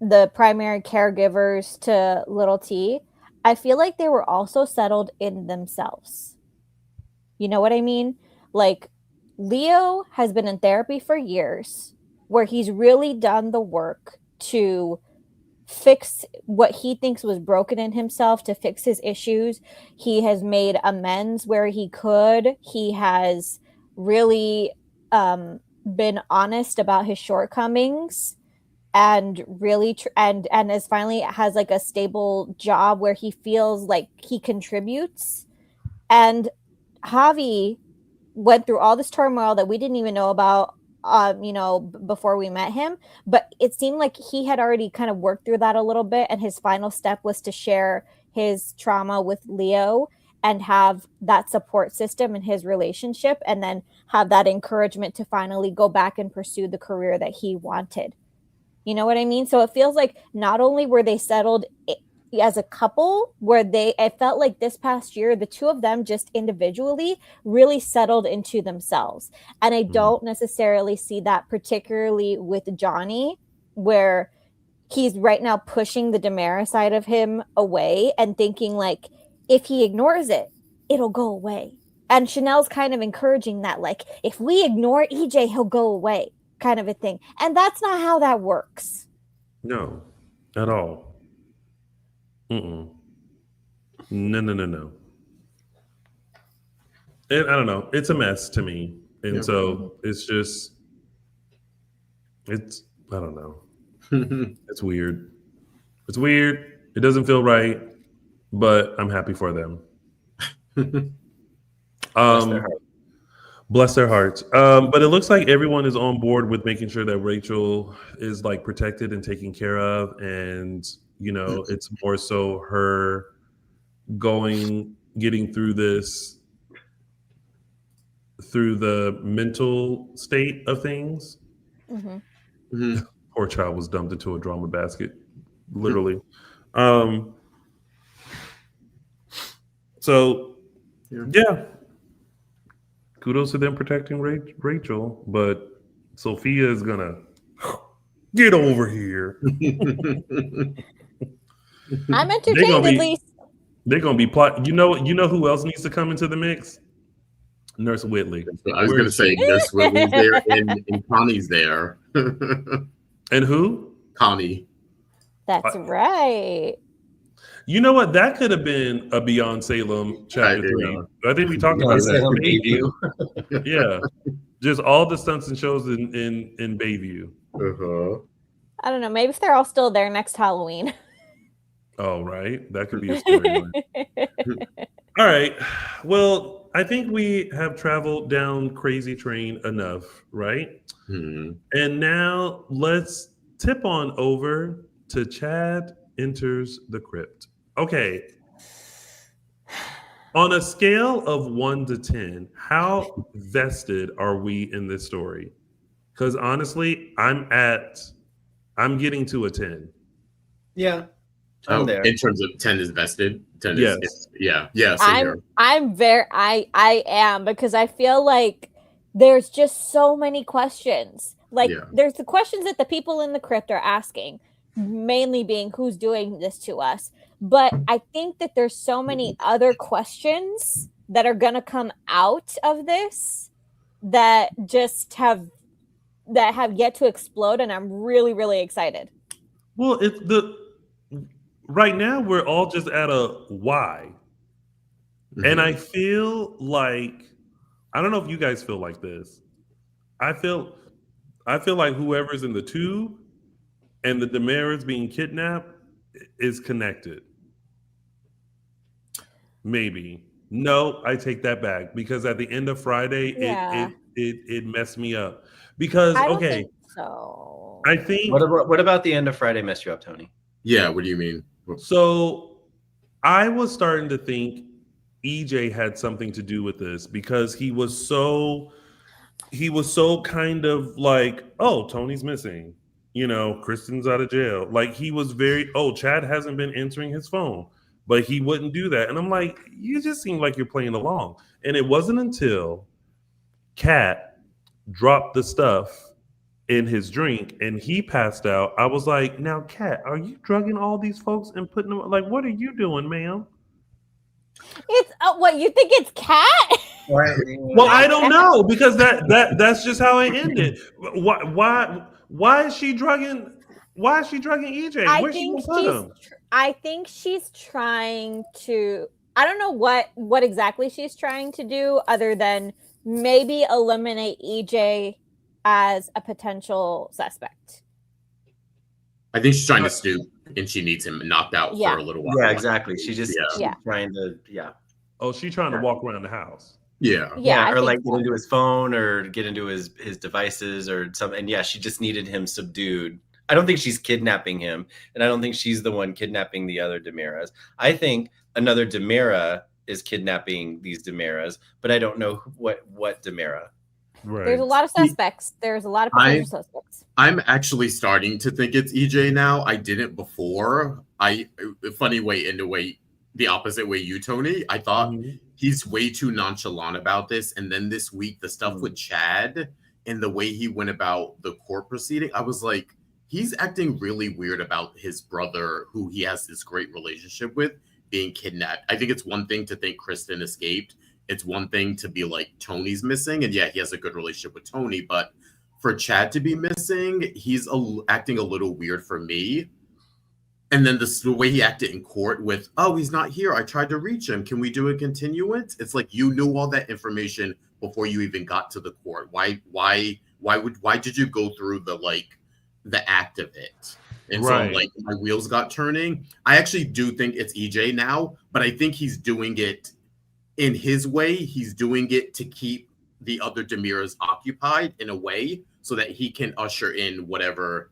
the primary caregivers to little T, I feel like they were also settled in themselves. You know what I mean? Like, Leo has been in therapy for years, where he's really done the work to fix what he thinks was broken in himself, to fix his issues. He has made amends where he could. He has really been honest about his shortcomings and really and is finally has like a stable job where he feels like he contributes. And Javi went through all this turmoil that we didn't even know about, before we met him. But it seemed like he had already kind of worked through that a little bit. And his final step was to share his trauma with Leo and have that support system in his relationship, and then have that encouragement to finally go back and pursue the career that he wanted. You know what I mean? So it feels like not only were they settled as a couple, it felt like this past year, the two of them just individually really settled into themselves. And I don't necessarily see that particularly with Johnny, where he's right now pushing the Dimera side of him away and thinking like, if he ignores it, it'll go away. And Chanel's kind of encouraging that, like, if we ignore EJ, he'll go away, kind of a thing. And that's not how that works. No, at all. No. And I don't know. It's a mess to me. And so it's just, I don't know. It's weird. It's weird. It doesn't feel right, but I'm happy for them. Bless their hearts. But it looks like everyone is on board with making sure that Rachel is like protected and taken care of. And, you know, it's more so her getting through this, through the mental state of things. Poor child was dumped into a drama basket, literally. So, yeah. Kudos to them protecting Rachel, but Sophia is gonna get over here. I'm entertained at least. They're gonna be plot. You know who else needs to come into the mix? Nurse Whitley. I was gonna say Nurse Whitley's there and Connie's there. And who? Connie. That's right. You know what? That could have been a Beyond Salem chapter 3. I think we talked about Salem that. Bayview. Yeah, just all the stunts and shows in Bayview. I don't know. Maybe if they're all still there next Halloween. Oh, right. That could be a storyline. All right. Well, I think we have traveled down Crazy Train enough, right? And now let's tip on over to Chad Enters the Crypt. Okay. On a scale of 1 to 10, how vested are we in this story? Because honestly, I'm getting to a 10. Yeah. I'm there. In terms of 10 is vested. 10 yes. is here. I am, because I feel like there's just so many questions. Like there's the questions that the people in the crypt are asking, mainly being who's doing this to us. But I think that there's so many other questions that are going to come out of this that just have yet to explode. And I'm really, really excited. Well, right now we're all just at a why. And I feel like, I don't know if you guys feel like this. I feel like whoever's in the tube and the Dimera's being kidnapped is connected. Maybe. No, I take that back, because at the end of Friday, it messed me up. Because I don't think so. I think. What about the end of Friday messed you up, Tony? Yeah, what do you mean? So I was starting to think EJ had something to do with this, because he was so kind of like, oh, Tony's missing. You know, Kristen's out of jail. Like, he was very, Chad hasn't been answering his phone, but he wouldn't do that. And I'm like, you just seem like you're playing along. And it wasn't until Kat dropped the stuff in his drink and he passed out, I was like, now, Kat, are you drugging all these folks and putting them, like, what are you doing, ma'am? It's what you think it's Kat? Well, I don't know, because that's just how it ended. Why is she drugging? Why is she drugging EJ? Where's she gonna put him? I think she's trying to. I don't know what exactly she's trying to do, other than maybe eliminate EJ as a potential suspect. I think she's trying to snoop, and she needs him knocked out for a little while. Yeah, exactly. She's Yeah. trying to, Oh, she's trying to walk around the house. Yeah. Yeah, or like get into his phone or get into his devices or something. And yeah, she just needed him subdued. I don't think she's kidnapping him, and I don't think she's the one kidnapping the other Dimeras. I think another Dimera is kidnapping these Dimeras, but I don't know what Dimera. Right. There's a lot of suspects. There's a lot of potential suspects. I'm actually starting to think it's EJ now. I didn't before. Funny way, in the way, the opposite way you, Tony. I thought he's way too nonchalant about this. And then this week, the stuff with Chad and the way he went about the court proceeding, I was like, he's acting really weird about his brother, who he has this great relationship with, being kidnapped. I think it's one thing to think Kristen escaped. It's one thing to be like, Tony's missing. And yeah, he has a good relationship with Tony. But for Chad to be missing, he's acting a little weird for me. And then the way he acted in court with, oh, he's not here. I tried to reach him. Can we do a continuance? It's like, you knew all that information before you even got to the court. Why did you go through the act of it? And so like my wheels got turning. I actually do think it's EJ now, but I think he's doing it in his way. He's doing it to keep the other Dimeras occupied in a way so that he can usher in whatever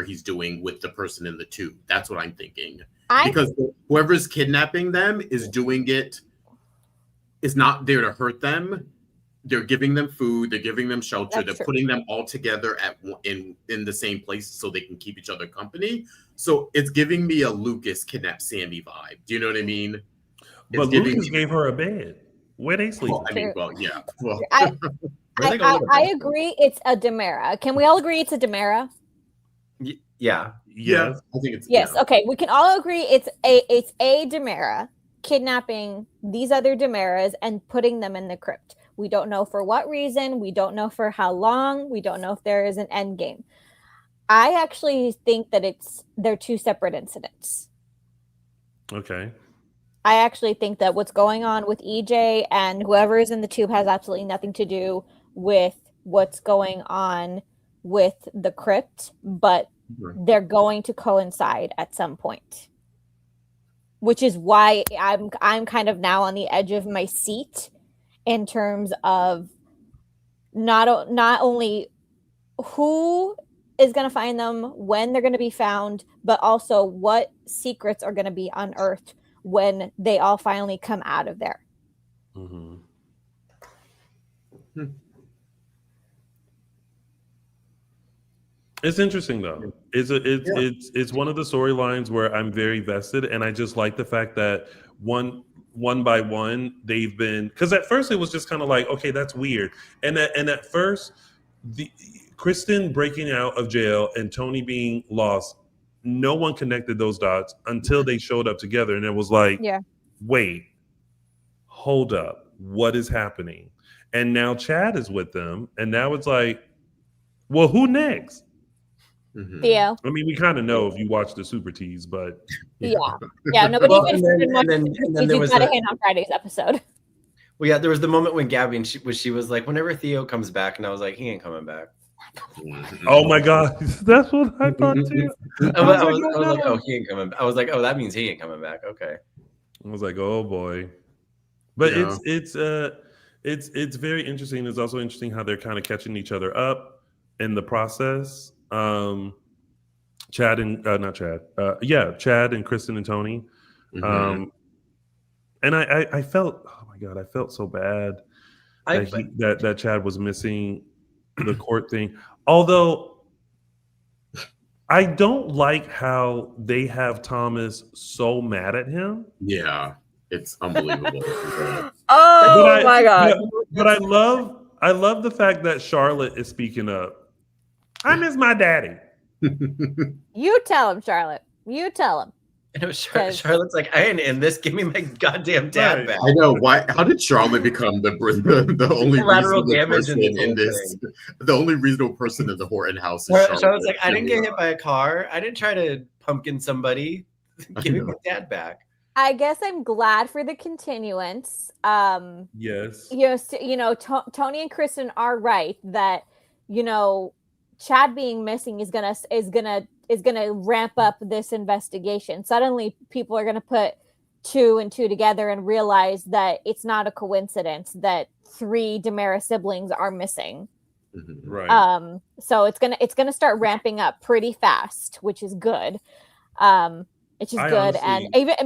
he's doing with the person in the tube. That's what I'm thinking. Because whoever's kidnapping them is doing it, is not there to hurt them. They're giving them food, they're giving them shelter, they're putting them all together in the same place so they can keep each other company. So it's giving me a Lucas kidnap Sandy vibe. Do you know what I mean? But Lucas gave her a bed. Where they sleep? Yeah. Well, I agree. It's a Dimera. Can we all agree it's a Dimera? Yeah. Yes. I think it's yes. Okay, we can all agree it's a Dimera kidnapping these other Dimeras and putting them in the crypt. We don't know for what reason. We don't know for how long. We don't know if there is an end game. I actually think that they're two separate incidents. Okay. I actually think that what's going on with EJ and whoever is in the tube has absolutely nothing to do with what's going on with the crypt, but they're going to coincide at some point, which is why I'm kind of now on the edge of my seat in terms of not only who is going to find them, when they're going to be found, but also what secrets are going to be unearthed when they all finally come out of there. Mm-hmm. It's interesting though. It's one of the storylines where I'm very vested, and I just like the fact that one by one they've been, because at first it was just kind of like, okay, that's weird, and at first the Kristen breaking out of jail and Tony being lost, no one connected those dots until they showed up together, and it was like, wait, hold up, what is happening? And now Chad is with them, and now it's like, well, who next? Theo. I mean, we kind of know if you watch the Super Tease, but nobody even watched it. You got a hint on Friday's episode. Well, yeah, there was the moment when Gabby she was like, whenever Theo comes back, and I was like, he ain't coming back. Oh my God, that's what I thought too. I was like, oh, he ain't coming back. I was like, oh, that means he ain't coming back. Okay. I was like, oh boy, but it's very interesting. It's also interesting how they're kind of catching each other up in the process. Chad and Chad and Kristen and Tony. And I felt, oh my God, I felt so bad that Chad was missing the court thing. Although I don't like how they have Thomas so mad at him. Yeah, it's unbelievable. My God. But I love the fact that Charlotte is speaking up. I miss my daddy. You tell him, Charlotte. You tell him. And it was Charlotte's like, I ain't in this. Give me my goddamn dad back. I know. Why? How did Charlotte become the only reasonable person in this? The only reasonable person in the Horton house is Charlotte. Charlotte's like, I didn't get hit by a car. I didn't try to pumpkin somebody. Give me my dad back. I guess I'm glad for the continuance. Yes. Tony and Kristen are right that Chad being missing is gonna ramp up this investigation. Suddenly, people are gonna put 2 and 2 together and realize that it's not a coincidence that 3 Dimera siblings are missing. Right. So it's gonna start ramping up pretty fast, which is good. Which is good, and even it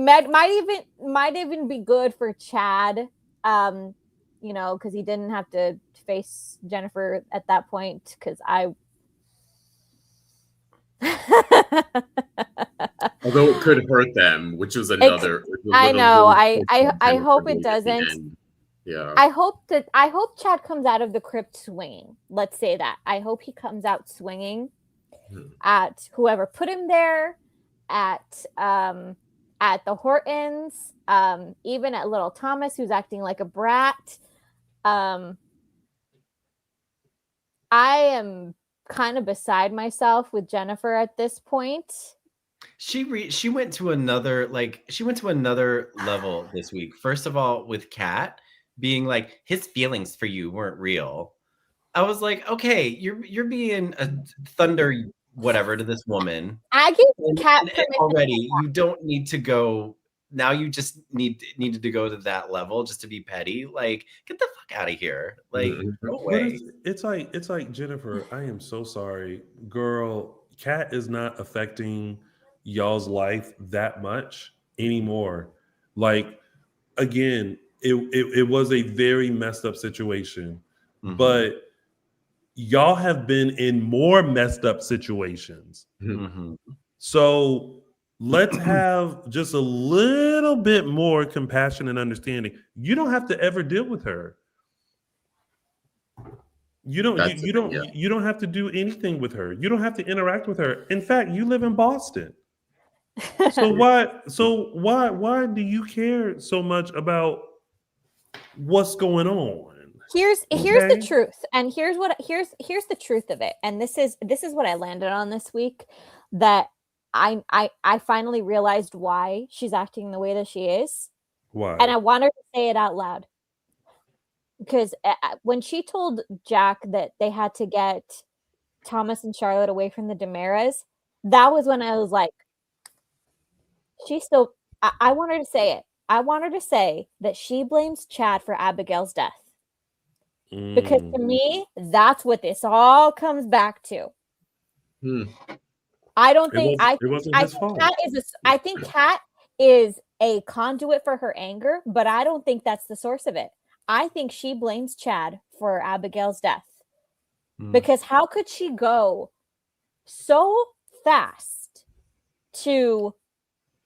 might even be good for Chad, because he didn't have to face Jennifer at that point. Because Although it could hurt them, which was another. I know. I hope it doesn't. Yeah. I hope Chad comes out of the crypt swinging. Let's say that. I hope he comes out swinging at whoever put him there, at the Hortons, even at little Thomas, who's acting like a brat. I am kind of beside myself with Jennifer at this point. She went to another level this week. First of all, with Kat being like, his feelings for you weren't real. I was like, okay, you're being a thunder whatever to this woman. I give Kat already. You don't need to go. Now you just needed to go to that level just to be petty. Like, get the fuck out of here. Like, no way. It's like Jennifer, I am so sorry. Girl, Kat is not affecting y'all's life that much anymore. Like, again, it was a very messed up situation. But y'all have been in more messed up situations. So let's have just a little bit more compassion and understanding. You don't have to ever deal with her. You don't have to do anything with her. You don't have to interact with her. In fact, you live in Boston. So why do you care so much about what's going on? Here's the truth, and here's the truth of it, and this is what I landed on this week, that I finally realized why she's acting the way that she is. Why? And I want her to say it out loud, because when she told Jack that they had to get Thomas and Charlotte away from the Dimeras, that was when I was like, I want her to say it. I want her to say that she blames Chad for Abigail's death. Because to me, that's what this all comes back to. I don't think it wasn't his fault. I think Kat is a conduit for her anger, but I don't think that's the source of it. I think she blames Chad for Abigail's death. Because how could she go so fast to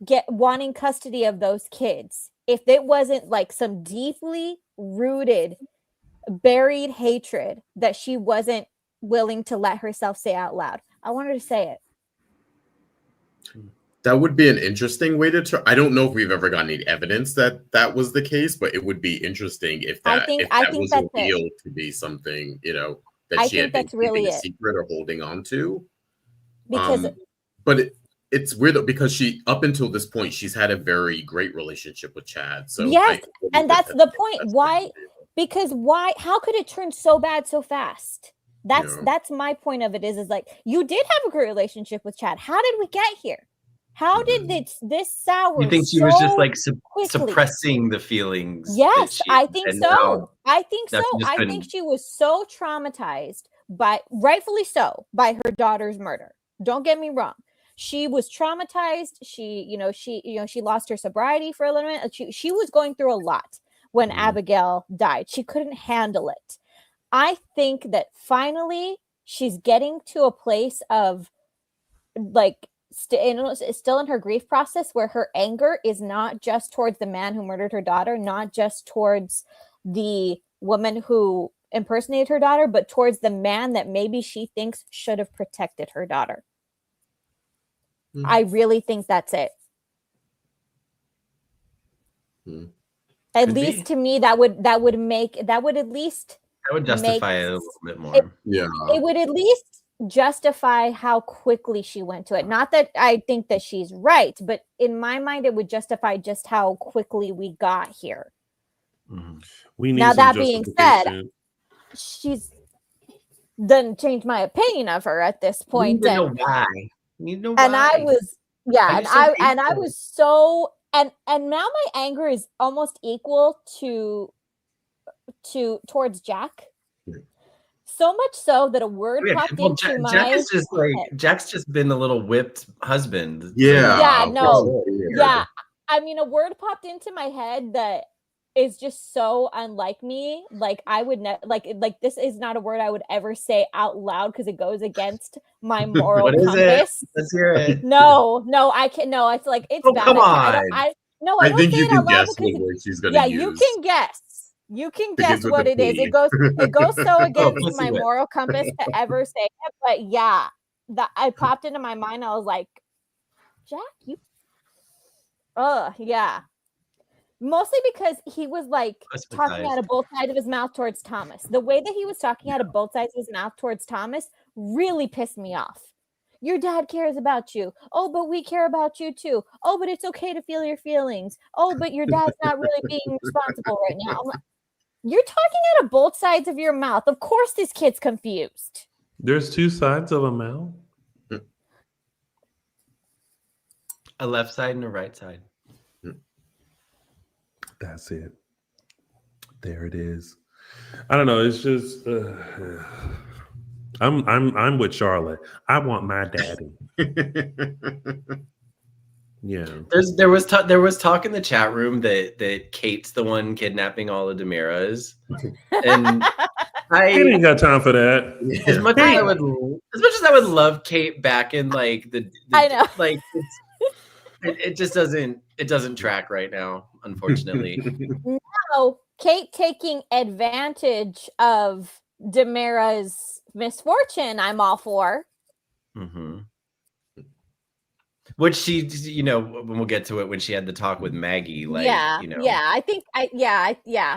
get wanting custody of those kids if it wasn't like some deeply rooted, buried hatred that she wasn't willing to let herself say out loud? I want her to say it. That would be an interesting way to I don't know if we've ever gotten any evidence that that was the case, but it would be interesting if that was revealed to be something, that she had been keeping a secret or holding on to. Because but it's weird though, because she, up until this point, she's had a very great relationship with Chad. So yes, and that's the point. Why? Because why? How could it turn so bad so fast? That's my point of it. Is like, you did have a great relationship with Chad. How did we get here? How did this sour? You think she was just like suppressing the feelings? Yes, I think so. I think she was so traumatized rightfully so, by her daughter's murder. Don't get me wrong. She was traumatized. She lost her sobriety for a little bit. She was going through a lot when Abigail died. She couldn't handle it. I think that finally she's getting to a place of like still in her grief process, where her anger is not just towards the man who murdered her daughter, not just towards the woman who impersonated her daughter, but towards the man that maybe she thinks should have protected her daughter. I really think that's it. At least to me, that would justify it a little bit more. Yeah, it would at least justify how quickly she went to it. Not that I think that she's right, but in my mind, it would justify just how quickly we got here. We need Now, some that being said, justification. she's doesn't change my opinion of her at this point. You need to know why. You need to know why. And I was, Why and you so I hateful? was so, and now my anger is almost equal towards Jack. So much so that a word popped into my Jack is just like head. Jack's just been a little whipped husband. Yeah, of no, course. yeah. I mean, a word popped into my head that is just so unlike me. Like I would never like this is not a word I would ever say out loud because it goes against my moral What is compass. it? Let's hear it. No, I can't. No, it's like it's Oh, bad. come I on. don't I say think you it can out loud guess because what word she's going to use. you can guess. You can guess Begins with what a it is. P. It goes so against pussy my whip. moral compass to ever say it. But yeah, that I popped into my mind. I was like, Jack, you. Yeah. Mostly because he was like talking out of both sides of his mouth towards Thomas. The way that he was talking out of both sides of his mouth towards Thomas really pissed me off. Your dad cares about you. Oh, but we care about you too. Oh, but it's okay to feel your feelings. Oh, but your dad's not really being responsible right now. I'm like, you're talking out of both sides of your mouth. Of course this kid's confused. There's two sides of a mouth. A left side and a right side. That's it. There it is. I don't know. It's just I'm with Charlotte. I want my daddy. Yeah. There was talk in the chat room that Kate's the one kidnapping all the Dimeras, and I ain't got time for that. as much as I would love Kate back in like the I know. like it just doesn't track right now, unfortunately. No, Kate taking advantage of Dimera's misfortune, I'm all for. Mm-hmm. Which she, when we'll get to it, when she had the talk with Maggie, like, I think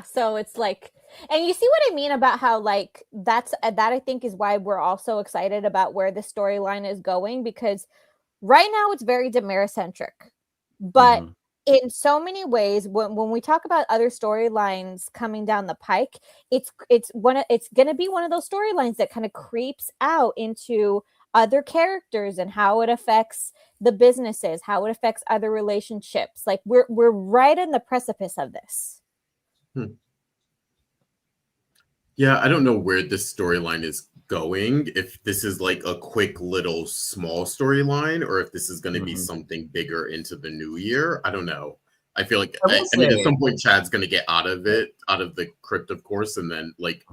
So it's like, and you see what I mean about how like that I think is why we're also excited about where the storyline is going, because right now it's very Dimera centric, but in so many ways, when we talk about other storylines coming down the pike, it's going to be one of those storylines that kind of creeps out into other characters and how it affects the businesses, how it affects other relationships. Like we're right in the precipice of this. Yeah, I don't know where this storyline is going. If this is like a quick little small storyline, or if this is going to be something bigger into the new year. I don't know. I feel like I mean, at some point, Chad's going to get out of the crypt, of course, and then like,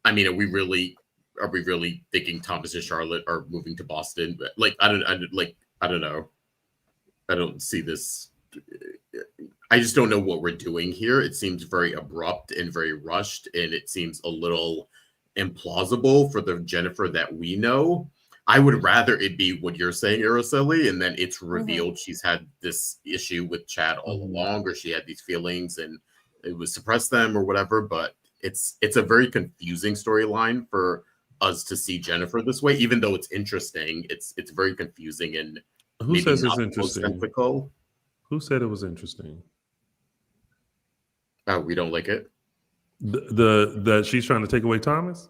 I mean, are we really thinking Thomas and Charlotte are moving to Boston? But like, I don't know. I don't see this. I just don't know what we're doing here. It seems very abrupt and very rushed, and it seems a little implausible for the Jennifer that we know. I would rather it be what you're saying, Araceli, and then it's revealed she's had this issue with Chad all along, or she had these feelings and it was suppressed them or whatever. But it's a very confusing storyline for us to see Jennifer this way, even though it's interesting. It's very confusing and who says it's interesting? Who said it was interesting? Oh, we don't like it. The she's trying to take away Thomas.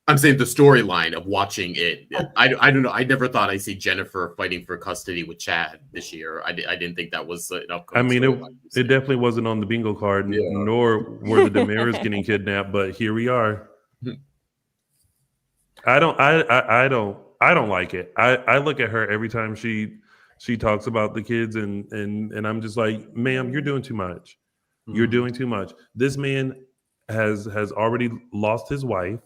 I'm saying the storyline of watching it. I don't know. I never thought I'd see Jennifer fighting for custody with Chad this year. I didn't think that was an upcoming. I mean, it definitely wasn't on the bingo card, nor were the Dimeras getting kidnapped. But here we are. I don't like it. I look at her every time she talks about the kids, and I'm just like, ma'am, you're doing too much. You're doing too much. This man has already lost his wife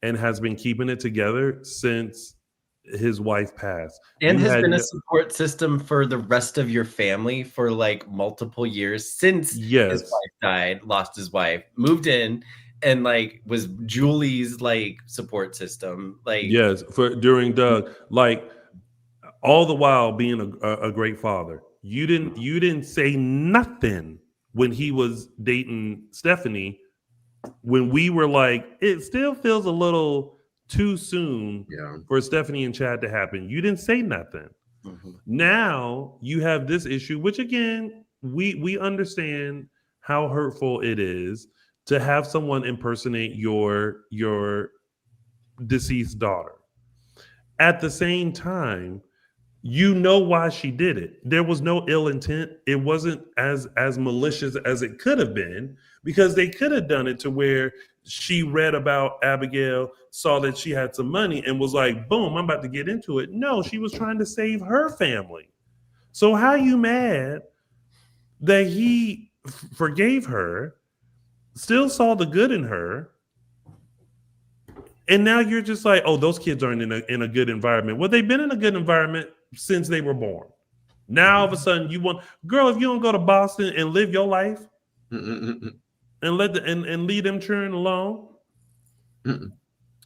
and has been keeping it together since his wife passed. And has been a support system for the rest of your family for like multiple years since his wife died, lost his wife, moved in, and like was Julie's like support system. Like during Doug, like all the while being a great father. You didn't say nothing when he was dating Stephanie, when we were like, it still feels a little too soon for Stephanie and Chad to happen. You didn't say nothing. Mm-hmm. Now you have this issue, which again, we understand how hurtful it is to have someone impersonate your deceased daughter. At the same time, you know why she did it. There was no ill intent. It wasn't as malicious as it could have been, because they could have done it to where she read about Abigail, saw that she had some money, and was like, boom, I'm about to get into it. No, she was trying to save her family. So how you mad that he forgave her, still saw the good in her, and now you're just like, oh, those kids aren't in a good environment. Well, they've been in a good environment since they were born. Now all of a sudden you want, girl, if you don't go to Boston and live your life and leave them children alone,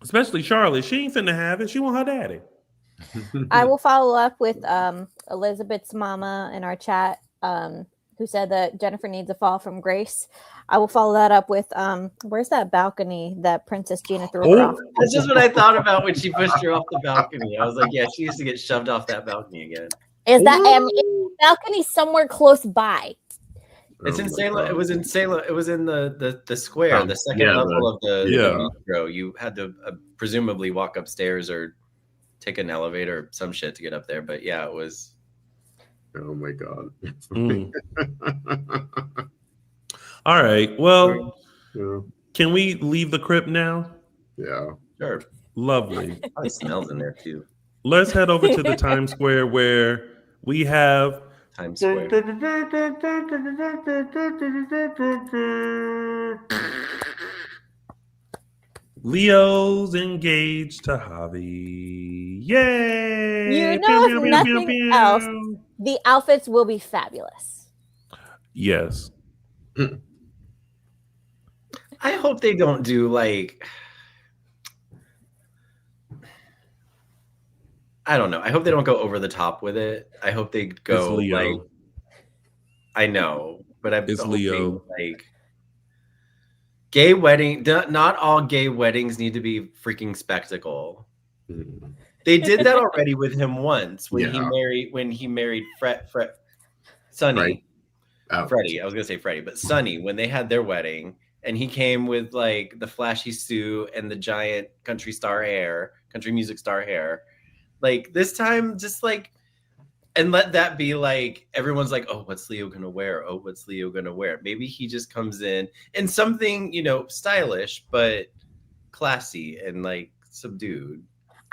especially Charlotte, she ain't finna have it. She want her daddy. I will follow up with Elizabeth's mama in our chat, who said that Jennifer needs a fall from grace. I will follow that up with where's that balcony that Princess Gina threw her off? That's just what I thought about when she pushed her off the balcony. I was like, yeah, she used to get shoved off that balcony again. Is that balcony somewhere close by? It's in Salem. It was in Salem. It was in the square, the second level of the bistro. You had to presumably walk upstairs or take an elevator or some shit to get up there. But yeah, it was. Oh my God. All right. Well, can we leave the crypt now? Yeah. Sure. Lovely. Probably smells in there too. Let's head over to the Times Square where we have Times Square. Leo's engaged to Javi. Yay! You know, if nothing else, the outfits will be fabulous. Yes. I hope they don't do like, I don't know. I hope they don't go over the top with it. I hope they go like, I know, but I'm hoping Leo. Like gay wedding. Not all gay weddings need to be freaking spectacle. They did that already with him once when he married Sonny. Right. Oh. Freddie. I was gonna say Freddie, but Sonny, when they had their wedding, and he came with like the flashy suit and the giant country music star hair. Like this time, just like, and let that be like, everyone's like, oh, what's Leo gonna wear? Oh, what's Leo gonna wear? Maybe he just comes in something, stylish, but classy and like subdued.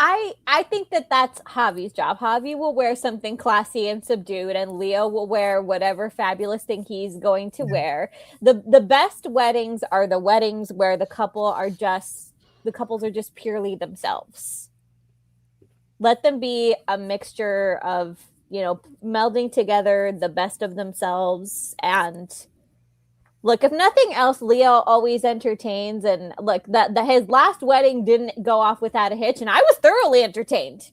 I think that's Javi's job. Javi will wear something classy and subdued, and Leo will wear whatever fabulous thing he's going to wear. The best weddings are the weddings where the couples are just purely themselves. Let them be a mixture of, melding together the best of themselves. And look, if nothing else, Leo always entertains, and look, that his last wedding didn't go off without a hitch, and I was thoroughly entertained.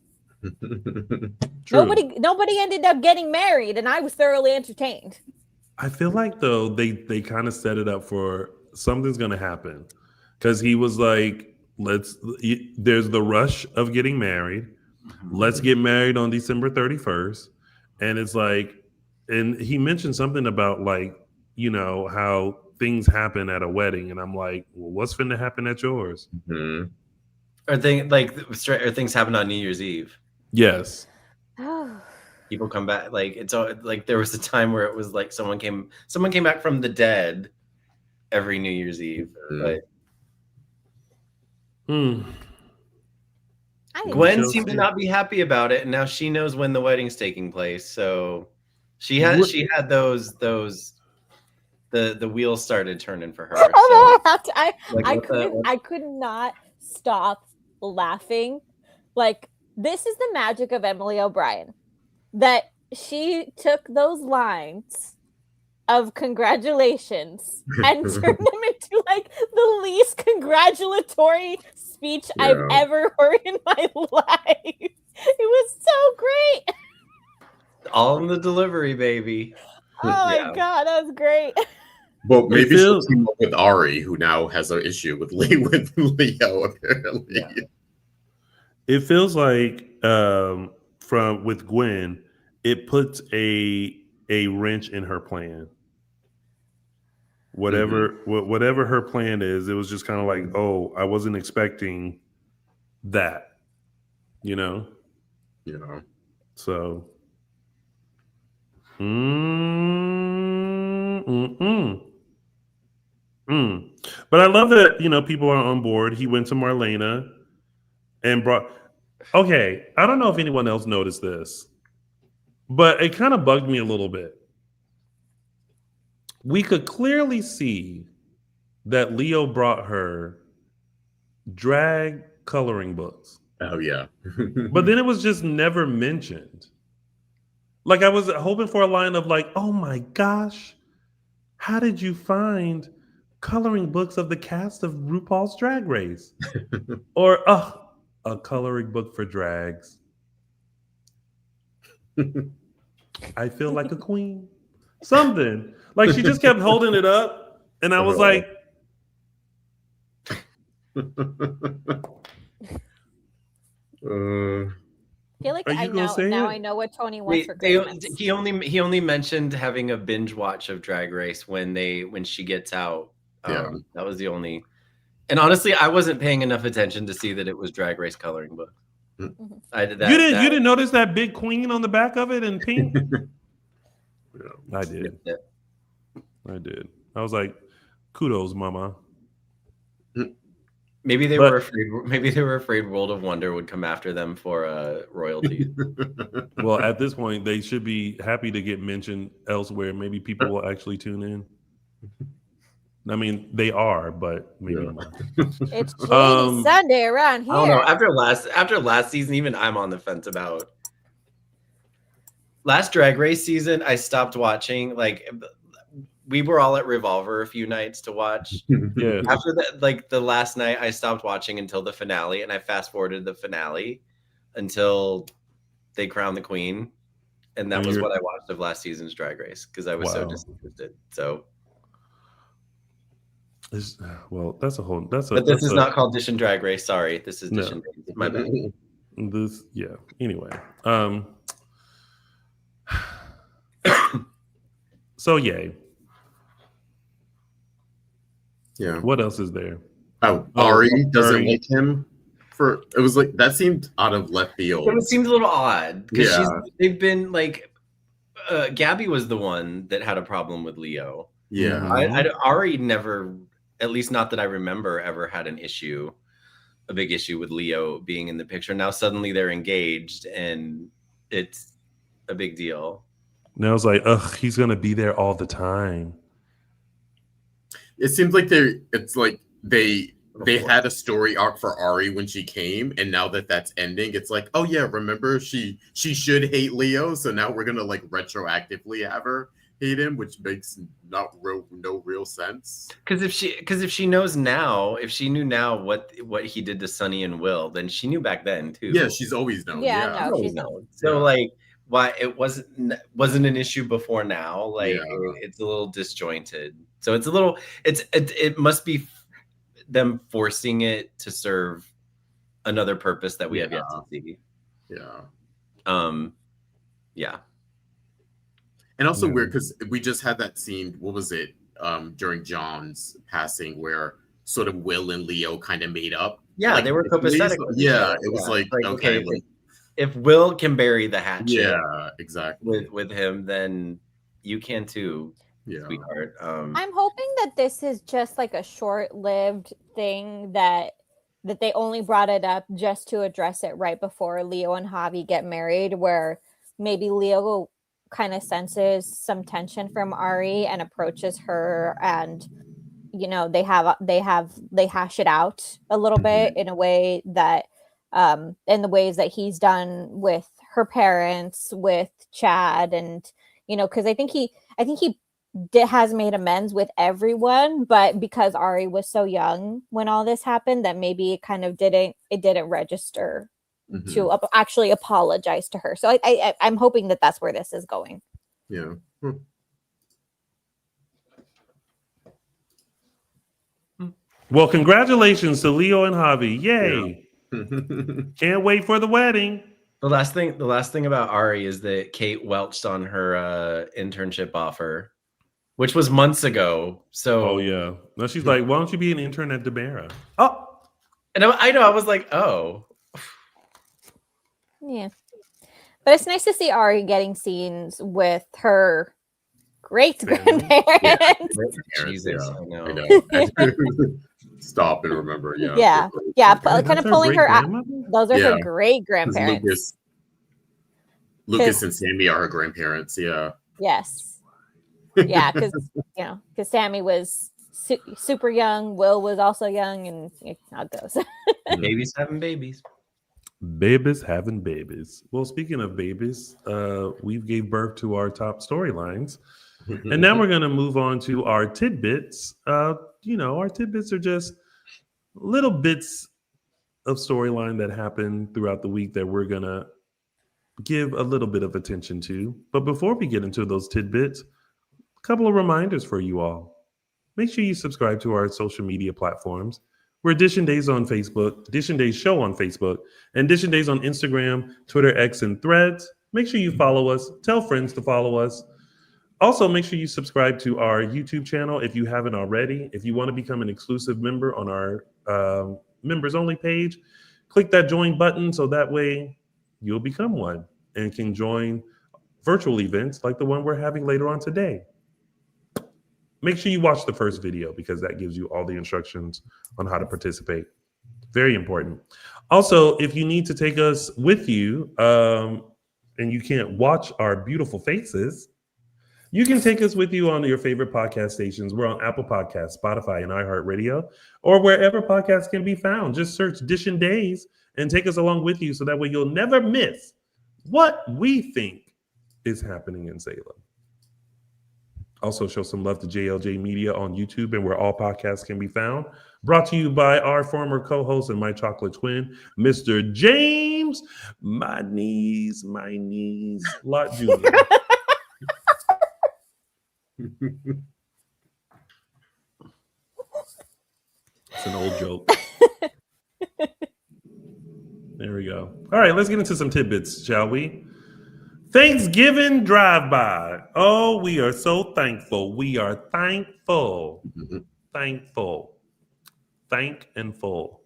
Nobody ended up getting married, and I was thoroughly entertained. I feel like though they kind of set it up for something's gonna happen, because he was like, there's the rush of getting married. Let's get married on December 31st. And it's like, and he mentioned something about like, how things happen at a wedding. And I'm like, well, what's finna happen at yours? Mm-hmm. Or things happen on New Year's Eve. Yes. People come back. Like, it's like there was a time where it was like someone came back from the dead every New Year's Eve. But Gwen seemed to not be happy about it, and now she knows when the wedding's taking place. So she had those the wheels started turning for her. So, I could not stop laughing. Like, this is the magic of Emily O'Brien, that she took those lines of congratulations and turned them into like the least congratulatory speech I've ever heard in my life. It was so great. All in the delivery, baby. Oh my God, that was great. Well, maybe she'll team up with Ari, who now has an issue with Leo, apparently. It feels like from with Gwen, it puts a wrench in her plan. Whatever her plan is, it was just kind of like, oh, I wasn't expecting that, you know. Yeah. So, mm, mm, mm, mm. But I love that people are on board. He went to Marlena and brought. Okay, I don't know if anyone else noticed this, but it kind of bugged me a little bit. We could clearly see that Leo brought her drag coloring books, Oh yeah. but then it was just never mentioned. Like I was hoping for a line of like, "Oh my gosh, how did you find coloring books of the cast of RuPaul's Drag Race?" Or, a coloring book for drags. I feel like a queen. Something. Like she just kept holding it up. And I was like, I feel like are you gonna say now it? I know what Tony wants for Wait, Christmas. he only mentioned having a binge watch of Drag Race when she gets out. Yeah. That was the only. And honestly, I wasn't paying enough attention to see that it was Drag Race coloring book. Mhm. I did that. You didn't notice that big queen on the back of it in pink? Yeah. I did. Yeah. I did. I was like, kudos, mama. Maybe they were afraid. Maybe they were afraid World of Wonder would come after them for royalties. Well, at this point, they should be happy to get mentioned elsewhere. Maybe people will actually tune in. I mean, they are, but maybe not. It's Shady Sunday around here. I don't know. After last season, even I'm on the fence about. Last Drag Race season, I stopped watching. Like, we were all at Revolver a few nights to watch. Yeah. After that, like the last night, I stopped watching until the finale, and I fast forwarded the finale until they crowned the queen, and that was what I watched of last season's Drag Race because I was so disinterested. So, well, that's a whole. But this is not called Dishin Drag Race. Sorry, this is Dishin Days. My bad. Anyway, so yay. Yeah. What else is there? Ari doesn't like him. It was like that seemed out of left field. It seemed a little odd because they've been like Gabby was the one that had a problem with Leo. Yeah. Ari never, at least not that I remember, ever had a big issue with Leo being in the picture. Now suddenly they're engaged and it's a big deal. Now it's like, he's gonna be there all the time. It seems like they had a story arc for Ari when she came, and now that that's ending, it's like, oh yeah, remember she should hate Leo, so now we're gonna like retroactively have her hate him, which makes no real sense. Because if she knows now, if she knew now what he did to Sunny and Will, then she knew back then too. Yeah, she's always known. Yeah, no, she's known. So like, why it wasn't an issue before now? Like it's a little disjointed. So it's a little. It must be them forcing it to serve another purpose that we have yet to see. Yeah. Yeah. And also weird because we just had that scene. What was it? During John's passing, where sort of Will and Leo kind of made up. Yeah, like, they were copacetic. Yeah, it was like okay. Like, if Will can bury the hatchet, yeah, exactly. With him, then you can too. Yeah. Sweetheart. I'm hoping that this is just like a short-lived thing that they only brought it up just to address it right before Leo and Javi get married, where maybe Leo kind of senses some tension from Ari and approaches her, and they hash it out a little bit in a way that in the ways that he's done with her parents, with Chad, and because I think he has made amends with everyone, but because Ari was so young when all this happened, that maybe it kind of didn't register to actually apologize to her. So I'm hoping that that's where this is going. Yeah. Well, congratulations to Leo and Javi. Yay. Can't wait for the wedding. The last thing about Ari is that Kate welched on her internship offer, which was months ago. So Oh yeah. Now she's like, why don't you be an intern at Dimera? Oh, and I know I was like, oh. Yeah. But it's nice to see Ari getting scenes with her great grandparents. Jesus, yeah. I know. Stop and remember. Yeah. Kind of pulling her out. Those are her great grandparents. Lucas and Sammy are her grandparents. Yeah. Yes. Yeah, because Sammy was super young. Will was also young, and how it goes. Babies having babies. Babies having babies. Well, speaking of babies, we gave birth to our top storylines. And now we're going to move on to our tidbits. Our tidbits are just little bits of storyline that happen throughout the week that we're going to give a little bit of attention to. But before we get into those tidbits, a couple of reminders for you all. Make sure you subscribe to our social media platforms. We're Dishin Days on Facebook, Dishin Days Show on Facebook, and Dishin Days on Instagram, Twitter, X, and Threads. Make sure you follow us. Tell friends to follow us. Also, make sure you subscribe to our YouTube channel if you haven't already. If you want to become an exclusive member on our members only page, click that join button so that way you'll become one and can join virtual events like the one we're having later on today. Make sure you watch the first video because that gives you all the instructions on how to participate. Very important. Also, if you need to take us with you and you can't watch our beautiful faces, you can take us with you on your favorite podcast stations. We're on Apple Podcasts, Spotify, and iHeartRadio, or wherever podcasts can be found. Just search Dishin Days and take us along with you so that way you'll never miss what we think is happening in Salem. Also, show some love to JLJ Media on YouTube and where all podcasts can be found. Brought to you by our former co-host and my chocolate twin, Mr. James, my knees, Lot Jr. It's an old joke. There we go. All right, let's get into some tidbits, shall we? Thanksgiving drive-by. Oh, we are so thankful. We are thankful. Thankful. Thank and full.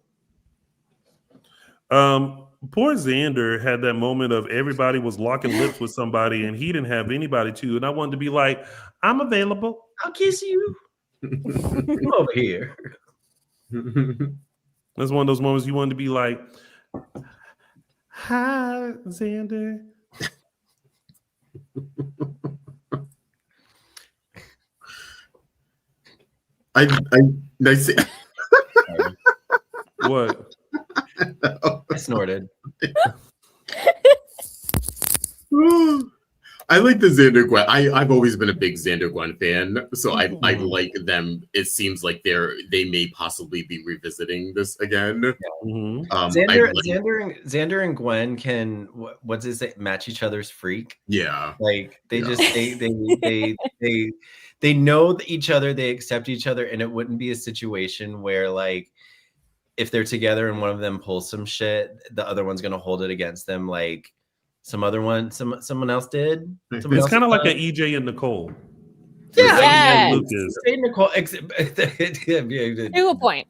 Poor Xander had that moment of everybody was locking lips with somebody and he didn't have anybody to. And I wanted to be like, I'm available. I'll kiss you. Come over here. That's one of those moments you wanted to be like, hi, Xander. I What? I snorted. I like the Xander Gwen. I've always been a big Xander Gwen fan, so I like them. It seems like they may possibly be revisiting this again. Mm-hmm. Xander and Gwen can what's it say? Match each other's freak. Yeah, like they just they know each other, they accept each other, and it wouldn't be a situation where like if they're together and one of them pulls some shit, the other one's gonna hold it against them like someone else did. It's kind of like an EJ and Nicole. Yeah, yes. Lucas. Nicole. To a point.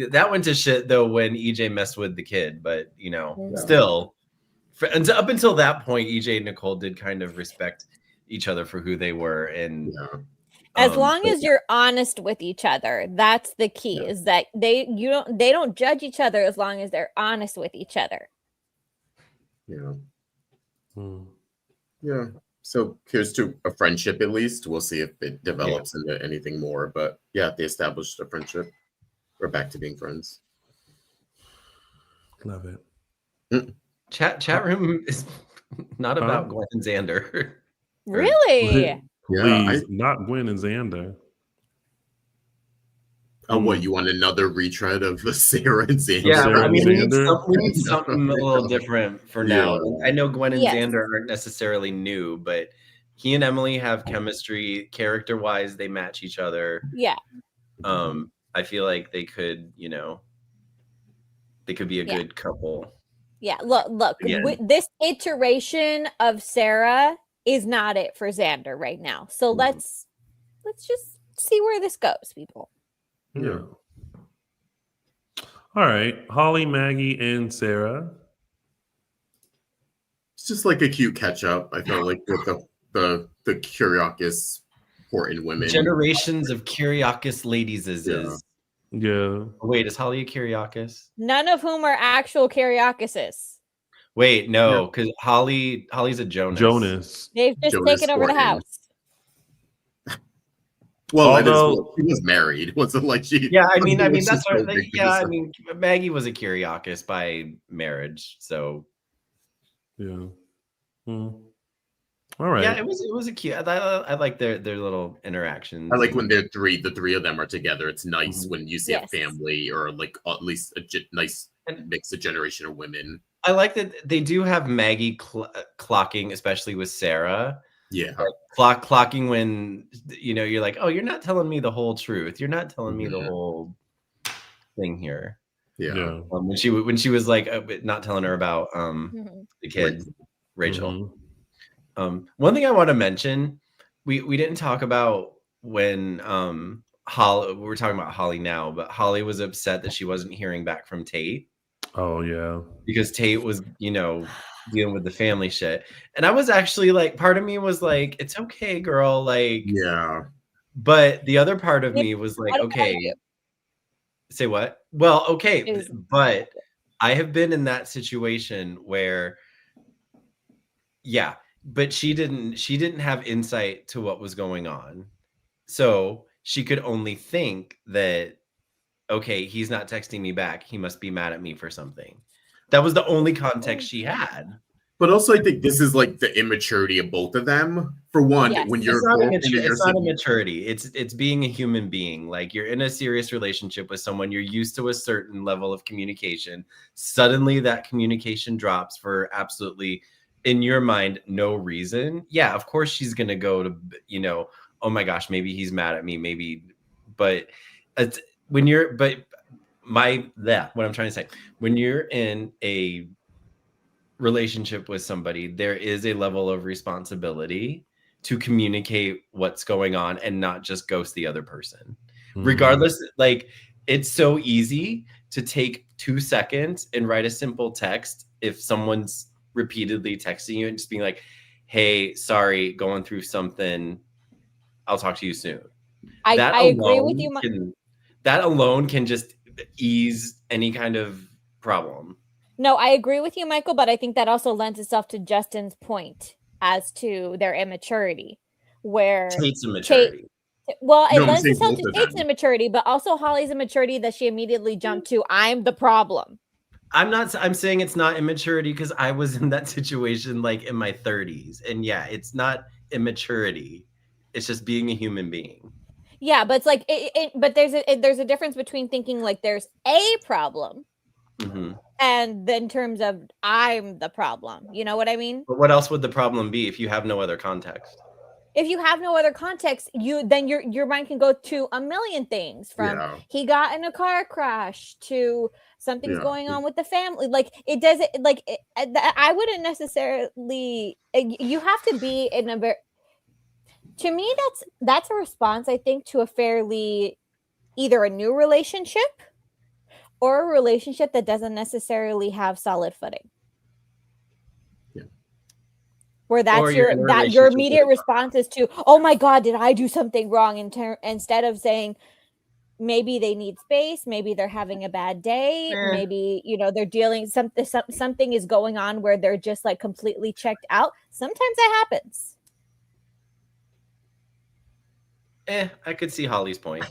That went to shit though when EJ messed with the kid, but still, up until that point, EJ and Nicole did kind of respect each other for who they were, and as long as you're honest with each other, that's the key. Is that they don't judge each other as long as they're honest with each other. Yeah. So here's to a friendship at least. We'll see if it develops into anything more. But yeah, they established a friendship. We're back to being friends. Love it. Chat room is not about Gwen and Xander. Really? Please, not Gwen and Xander. What, you want another retread of Sarah and Xander? Yeah, I mean, we need something a little different for now. Yeah. I know Gwen and Xander aren't necessarily new, but he and Emily have chemistry. Character-wise, they match each other. Yeah. I feel like they could, They could be a Yeah. good couple. Yeah, look. Again. This iteration of Sarah is not it for Xander right now. So let's just see where this goes, people. Yeah. All right, Holly, Maggie, and Sarah. It's just like a cute catch up. I felt like with the Kyriakis important women. Generations of Kyriakis ladies Yeah. Wait, is Holly a Kyriakis? None of whom are actual Kyriakises. Wait, no, because Holly's a Jonas. They've just Jonas taken over the Thornton. house. Well, Although- she was married. Wasn't like she. Yeah, I mean that's she's what. so big Yeah, I business. mean Maggie was a Kyriakis by marriage, so Yeah. All right. yeah, it was a cute. I like their little interactions. I like when the three of them are together. It's nice when you see Yes. a family or like at least a nice mix of generation of women. I like that they do have Maggie clocking, especially with Sarah. Yeah, clocking when you're like, oh, you're not telling me the whole truth. You're not telling me the whole thing here. Yeah. When she was like not telling her about the kid, Rachel. One thing I want to mention, we didn't talk about when Holly. We're talking about Holly now, but Holly was upset that she wasn't hearing back from Tate. Oh yeah, because Tate was dealing with the family shit, and I was actually like, part of me was like, it's okay, girl, like Yeah. But the other part of me was like, okay, say what? Well, okay, but I have been in that situation where, yeah, but she didn't have insight to what was going on, so she could only think that, okay, he's not texting me back, he must be mad at me for something. That was the only context she had. But also, I think this is like the immaturity of both of them. For one, when you're it's not immaturity. It's being a human being. Like, you're in a serious relationship with someone. You're used to a certain level of communication. Suddenly, that communication drops for absolutely, in your mind, no reason. Yeah, of course she's gonna go to, oh my gosh, maybe he's mad at me. Maybe, but it's when you're, but what I'm trying to say, when you're in a relationship with somebody, there is a level of responsibility to communicate what's going on and not just ghost the other person. Regardless, like, it's so easy to take 2 seconds and write a simple text if someone's repeatedly texting you and just being like, hey, sorry, going through something, I'll talk to you soon. I agree with you. That alone can just ease any kind of problem. No, I agree with you, Michael, but I think that also lends itself to Justin's point as to their immaturity, where Tate's immaturity. It lends itself to Tate's immaturity, but also Holly's immaturity that she immediately jumped to, I'm the problem. I'm saying it's not immaturity because I was in that situation like in my 30s, and yeah, it's not immaturity. It's just being a human being. Yeah, but it's like, but there's a difference between thinking like there's a problem, and in terms of I'm the problem. You know what I mean? But what else would the problem be if you have no other context? If you have no other context, then your mind can go to a million things, from he got in a car crash to something's going on with the family. Like, it doesn't, like, I wouldn't necessarily, you have to be in a very, to me, that's a response, I think, to a fairly, either a new relationship or a relationship that doesn't necessarily have solid footing. Yeah. Where that's your immediate response is to, oh my God, did I do something wrong? Instead of saying, maybe they need space, maybe they're having a bad day, maybe they're dealing something is going on where they're just like completely checked out. Sometimes that happens. I could see Holly's point.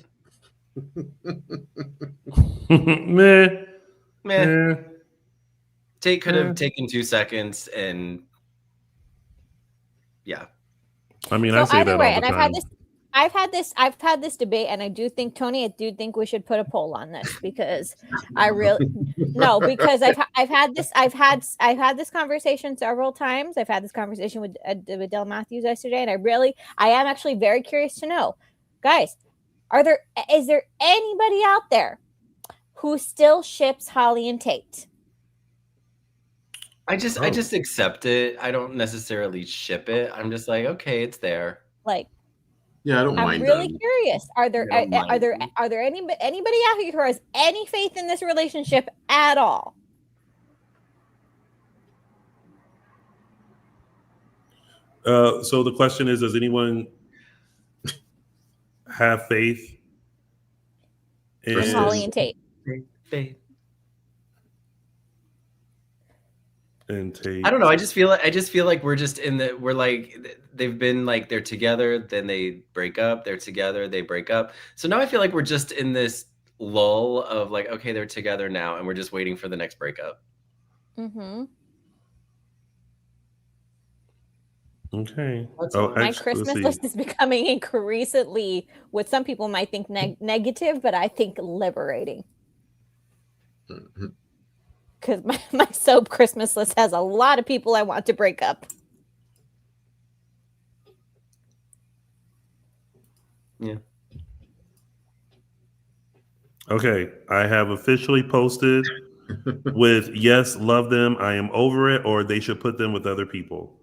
Meh. Tate could have taken 2 seconds, and yeah. I mean, I say that all the time. I've had this debate, and I do think, Tony, I do think we should put a poll on this, because because I've had this conversation several times. I've had this conversation with Del Matthews yesterday, and I am actually very curious to know, guys, is there anybody out there who still ships Holly and Tate? I just accept it. I don't necessarily ship it. I'm just like, okay, it's there. Like, Yeah, I don't I'm mind really them. curious. Are there I don't mind are there them. are there anybody out here who has any faith in this relationship at all? So the question is, does anyone have faith In Sis. Holly and Tate. Faith. and Tate? I don't know. I just feel like we're just we're like, they've been like, they're together, then they break up, they're together, they break up. So now I feel like we're just in this lull of like, okay, they're together now, and we're just waiting for the next breakup. Mm-hmm. Okay. That's Oh, fine. My actually, Christmas list is becoming increasingly what some people might think negative, but I think liberating. Mhm. Because my soap Christmas list has a lot of people I want to break up. Yeah. Okay, I have officially posted with yes, love them, I am over it, or they should put them with other people.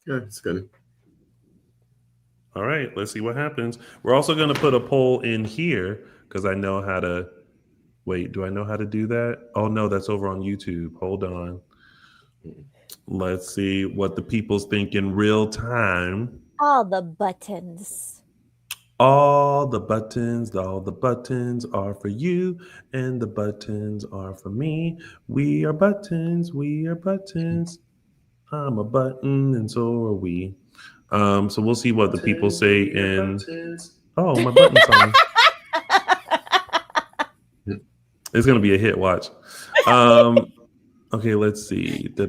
Yeah, it's good. All right, let's see what happens. We're also going to put a poll in here because I know how to. Wait, do I know how to do that? Oh, no, that's over on YouTube. Hold on. Let's see what the people's think in real time. All the buttons. All the buttons are for you, and the buttons are for me. We are buttons. I'm a button, and so are we. So we'll see what the people say in. Oh, my button song. It's gonna be a hit. Watch. Okay, let's see. How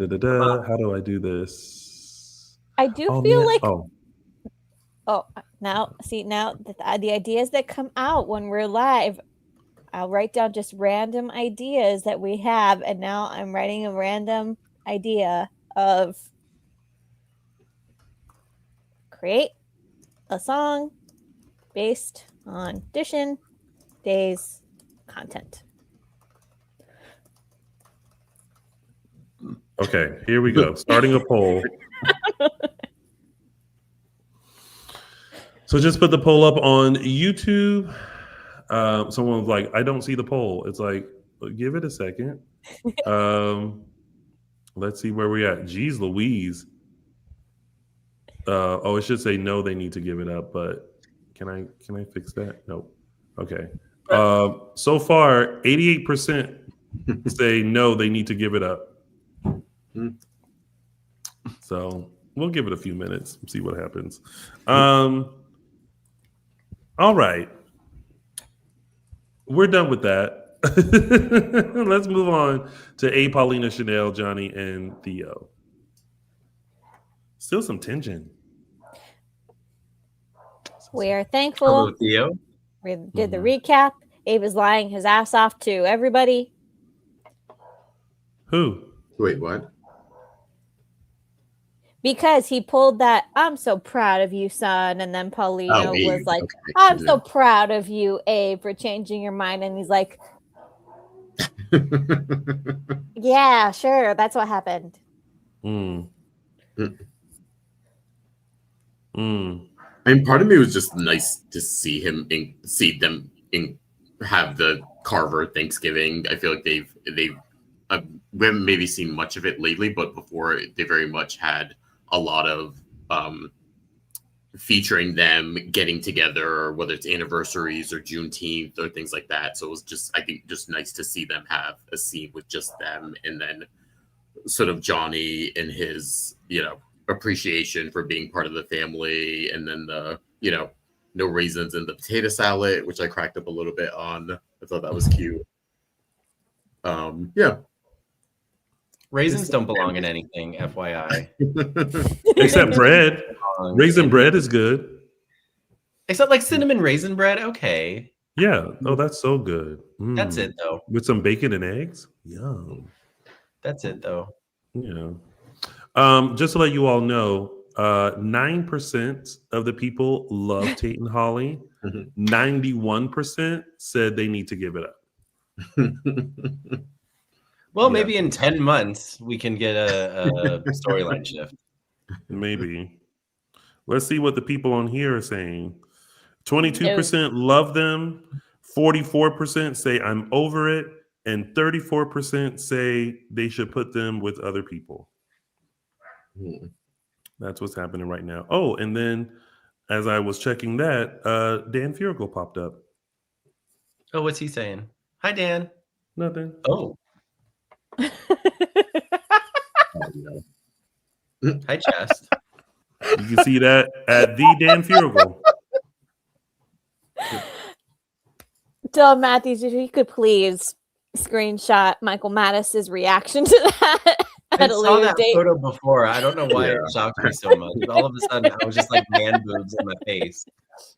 do I do this? I do Oh, feel man. like Oh, now the ideas that come out when we're live, I'll write down just random ideas that we have, and now I'm writing a random idea of create a song based on Dishin Days content. okay. Here we go. Starting a poll. So just put the poll up on YouTube. Someone was like, "I don't see the poll." It's like, give it a second. Let's see where we're at. Geez, Louise. Oh, it should say no. They need to give it up, but can I fix that? Nope. Okay. So far, 88% say no. They need to give it up. So we'll give it a few minutes. See what happens. All right. We're done with that. Let's move on to A. Paulina, Chanel, Johnny, and Theo. Still some tension. We are Hello, thankful. Theo. We did the recap. Abe is lying his ass off to everybody. Who? Wait, what? Because he pulled that, I'm so proud of you, son. And then Paulina Abe, was like, okay. I'm so proud of you, Abe, for changing your mind. And he's like, yeah, sure. That's what happened. Mm. Mm. Mm. And part of me was just nice to see them have the Carver Thanksgiving. I feel like we haven't maybe seen much of it lately, but before they very much had a lot of featuring them getting together, whether it's anniversaries or Juneteenth or things like that. So it was just, I think, just nice to see them have a scene with just them, and then sort of Johnny and his, appreciation for being part of the family, and then the, no raisins in the potato salad, which I cracked up a little bit on. I thought that was cute. Yeah. Raisins don't belong in anything, FYI. Except bread. Raisin bread is good. Except like cinnamon raisin bread. Okay. Yeah. Oh, that's so good. That's it, though. With some bacon and eggs. Yum. That's it, though. Yeah. Just to let you all know, 9% of the people love Tate and Holly. Mhm. 91% said they need to give it up. Well, Yeah. maybe in 10 months we can get a storyline shift. Maybe. Let's see what the people on here are saying. 22% love them, 44% say I'm over it, and 34% say they should put them with other people. That's what's happening right now. Oh, and then as I was checking that, Dan Furigal popped up. Oh, what's he saying? Hi, Dan. Nothing. Oh, hi, Chest. You can see that at the Dan Furigal. Dylan Matthews, if you could please screenshot Michael Mattis's reaction to that I at a saw later that date. photo before. I don't know why it shocked me so much. All of a sudden, I was just like man boobs in my face.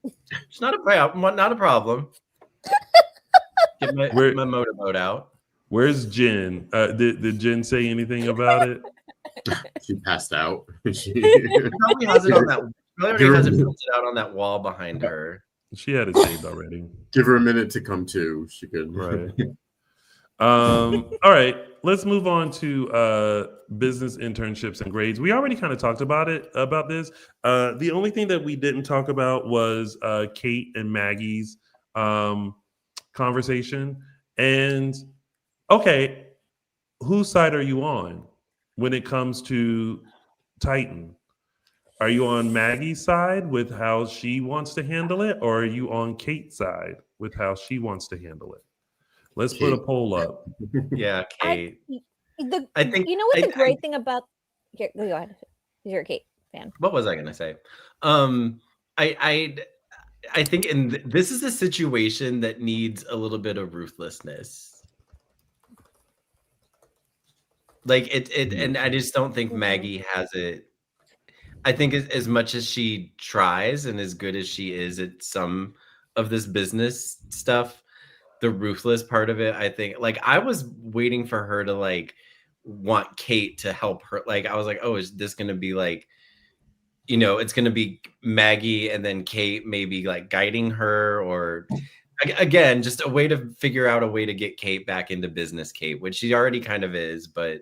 It's not a problem. Not a problem. Get my motorboat out. Where's Jen? Did Jen say anything about it? She passed out. She probably has it on that. Probably has it printed out on that wall behind her. She had it saved already. Give her a minute to come to. She could. Right. All right. Let's move on to business internships and grades. We already kind of talked about this. The only thing that we didn't talk about was Kate and Maggie's conversation. And okay, whose side are you on when it comes to Titan? Are you on Maggie's side with how she wants to handle it, or are you on Kate's side with how she wants to handle it? Let's put a poll up. Yeah, Kate. I think you know what the great thing about here. Go ahead. You're a Kate fan. What was I going to say? I think this is a situation that needs a little bit of ruthlessness. Like and I just don't think Maggie has it. I think as much as she tries and as good as she is at some of this business stuff, the ruthless part of it, I think, like I was waiting for her to like want Kate to help her. Like I was like, oh, is this going to be like, you know, it's going to be Maggie and then Kate maybe like guiding her, or again, just a way to figure out a way to get Kate back into business, Kate, which she already kind of is, but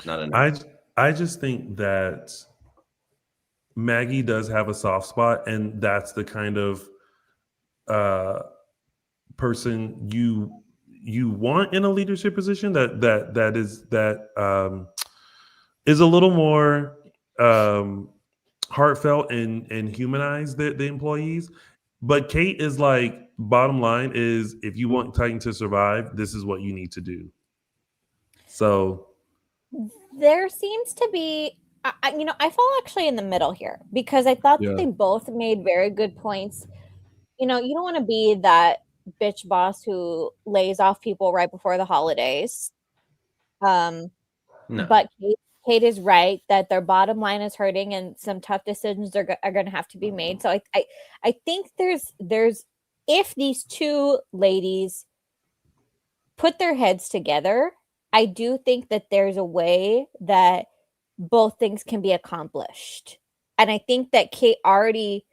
not enough. I just think that Maggie does have a soft spot, and that's the kind of person you want in a leadership position that is a little more heartfelt and humanize the employees. But Kate is like, bottom line is, if you want Titan to survive, this is what you need to do. So there seems to be, I fall actually in the middle here, because I thought that they both made very good points. You know, you don't want to be that bitch boss who lays off people right before the holidays. No. But Kate is right that their bottom line is hurting, and some tough decisions are going to have to be made. So I think there's if these two ladies put their heads together, I do think that there's a way that both things can be accomplished. And I think that Kate already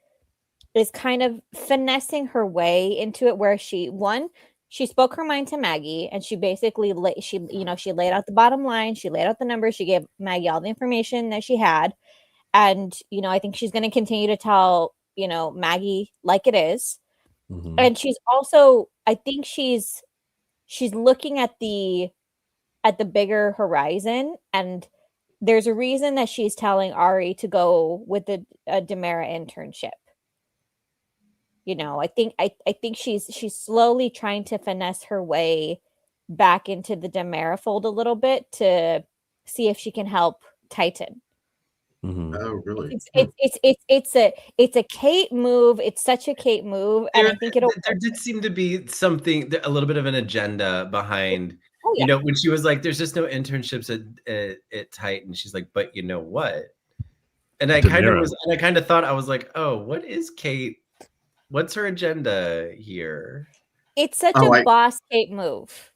is kind of finessing her way into it, where she spoke her mind to Maggie, and she basically she laid out the bottom line, she laid out the numbers, she gave Maggie all the information that she had. And, I think she's going to continue to tell, Maggie like it is. Mm-hmm. And she's also, I think she's looking at the bigger horizon, and there's a reason that she's telling Ari to go with the Dimera internship. I think she's slowly trying to finesse her way back into the Dimera fold a little bit to see if she can help Titan. Mm-hmm. Oh, really? It's a Kate move. It's such a Kate move, and I think there did seem to be something, a little bit of an agenda behind. Oh, yeah. When she was like, "There's just no internships at Titan," she's like, "But you know what?" And I kind of thought, I was like, "Oh, what is Kate? What's her agenda here?" It's such a boss Kate move.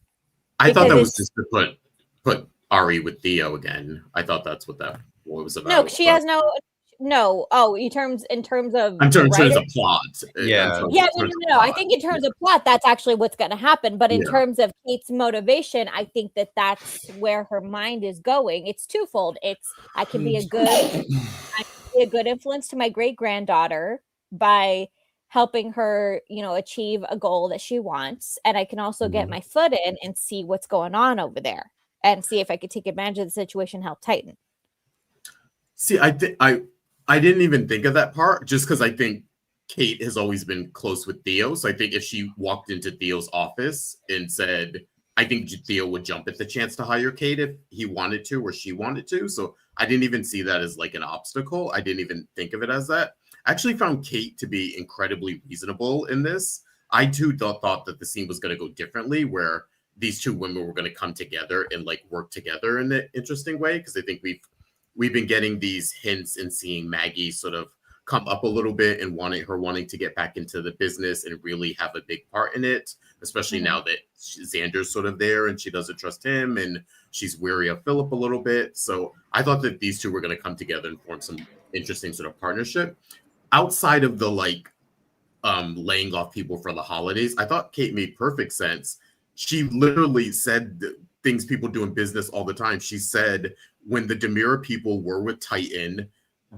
I thought that was just to put Ari with Theo again. I thought that's what that was about. No, she has no. no. Oh, in terms of In the terms writer? of plot. Yeah. Yeah, no. I think in terms of plot, that's actually what's going to happen. But in Yeah. terms of Kate's motivation, I think that's where her mind is going. It's twofold. It's I can be a good influence to my great granddaughter by helping her, achieve a goal that she wants, and I can also get my foot in and see what's going on over there and see if I could take advantage of the situation, help tighten. See, I didn't even think of that part just because I think Kate has always been close with Theo. So I think if she walked into Theo's office and said, I think Theo would jump at the chance to hire Kate if he wanted to or she wanted to. So I didn't even see that as like an obstacle. I didn't even think of it as that. I actually found Kate to be incredibly reasonable in this. I too thought that the scene was going to go differently, where these two women were going to come together and like work together in an interesting way, because I think we've been getting these hints and seeing Maggie sort of come up a little bit and wanting to get back into the business and really have a big part in it, especially now that Xander's sort of there and she doesn't trust him and she's weary of Philip a little bit. So I thought that these two were going to come together and form some interesting sort of partnership. Outside of the laying off people for the holidays, I thought Kate made perfect sense. She literally said things people do in business all the time. She said, when the Dimera people were with Titan,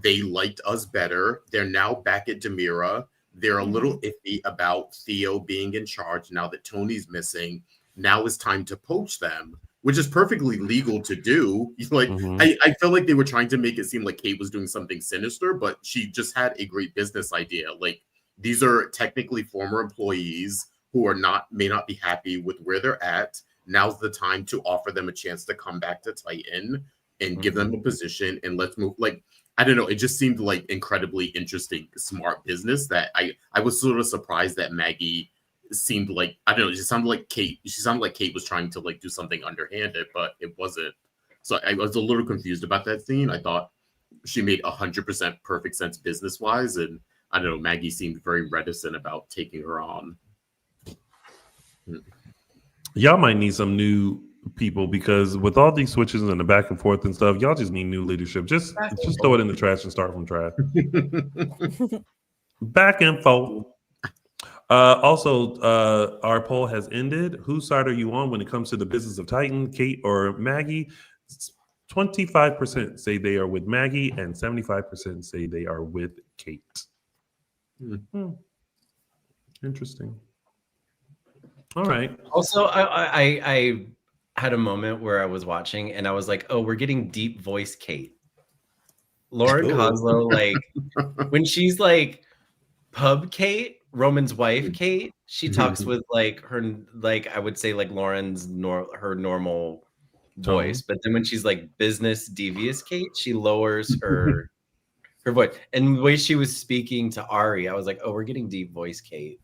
they liked us better. They're now back at Dimera. They're a little iffy about Theo being in charge now that Tony's missing. Now is time to poach them, which is perfectly legal to do. I feel like they were trying to make it seem like Kate was doing something sinister, but she just had a great business idea. Like, these are technically former employees who may not be happy with where they're at. Now's the time to offer them a chance to come back to Titan and give them a position, and let's move. Like, I don't know, it just seemed like incredibly interesting, smart business that I was sort of surprised that Maggie seemed like, I don't know, she sounded like Kate was trying to like do something underhanded, but it wasn't. So I was a little confused about that scene. I thought she made 100% perfect sense business wise, and I don't know, Maggie seemed very reticent about taking her on. Y'all might need some new people, because with all these switches and the back and forth and stuff, y'all just need new leadership. Just throw it in the trash and start from trash. Back and forth. Also, our poll has ended. Whose side are you on when it comes to the business of Titan, Kate or Maggie? 25% say they are with Maggie, and 75% say they are with Kate. Interesting. All right. Also, I had a moment where I was watching and I was like, oh, we're getting deep voice Kate. Lauren Koslow, like, when she's like pub Kate, Roman's wife Kate, she talks with like her, like, I would say like Lauren's her normal voice, but then when she's like business devious Kate, she lowers her voice. And the way she was speaking to Ari, I was like, oh, we're getting deep voice Kate.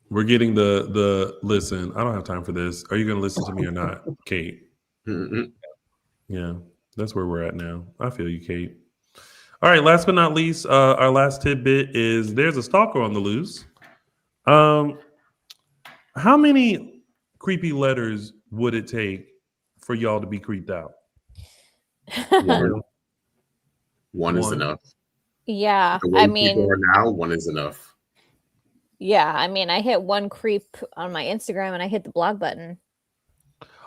We're getting the listen, I don't have time for this. Are you going to listen to me or not, Kate? Yeah, that's where we're at now. I feel you, Kate. All right, last but not least, our last tidbit is there's a stalker on the loose. How many creepy letters would it take for y'all to be creeped out? One is enough. Yeah, The way I mean, people are now, one is enough. Yeah, I mean, I hit one creep on my Instagram and I hit the block button.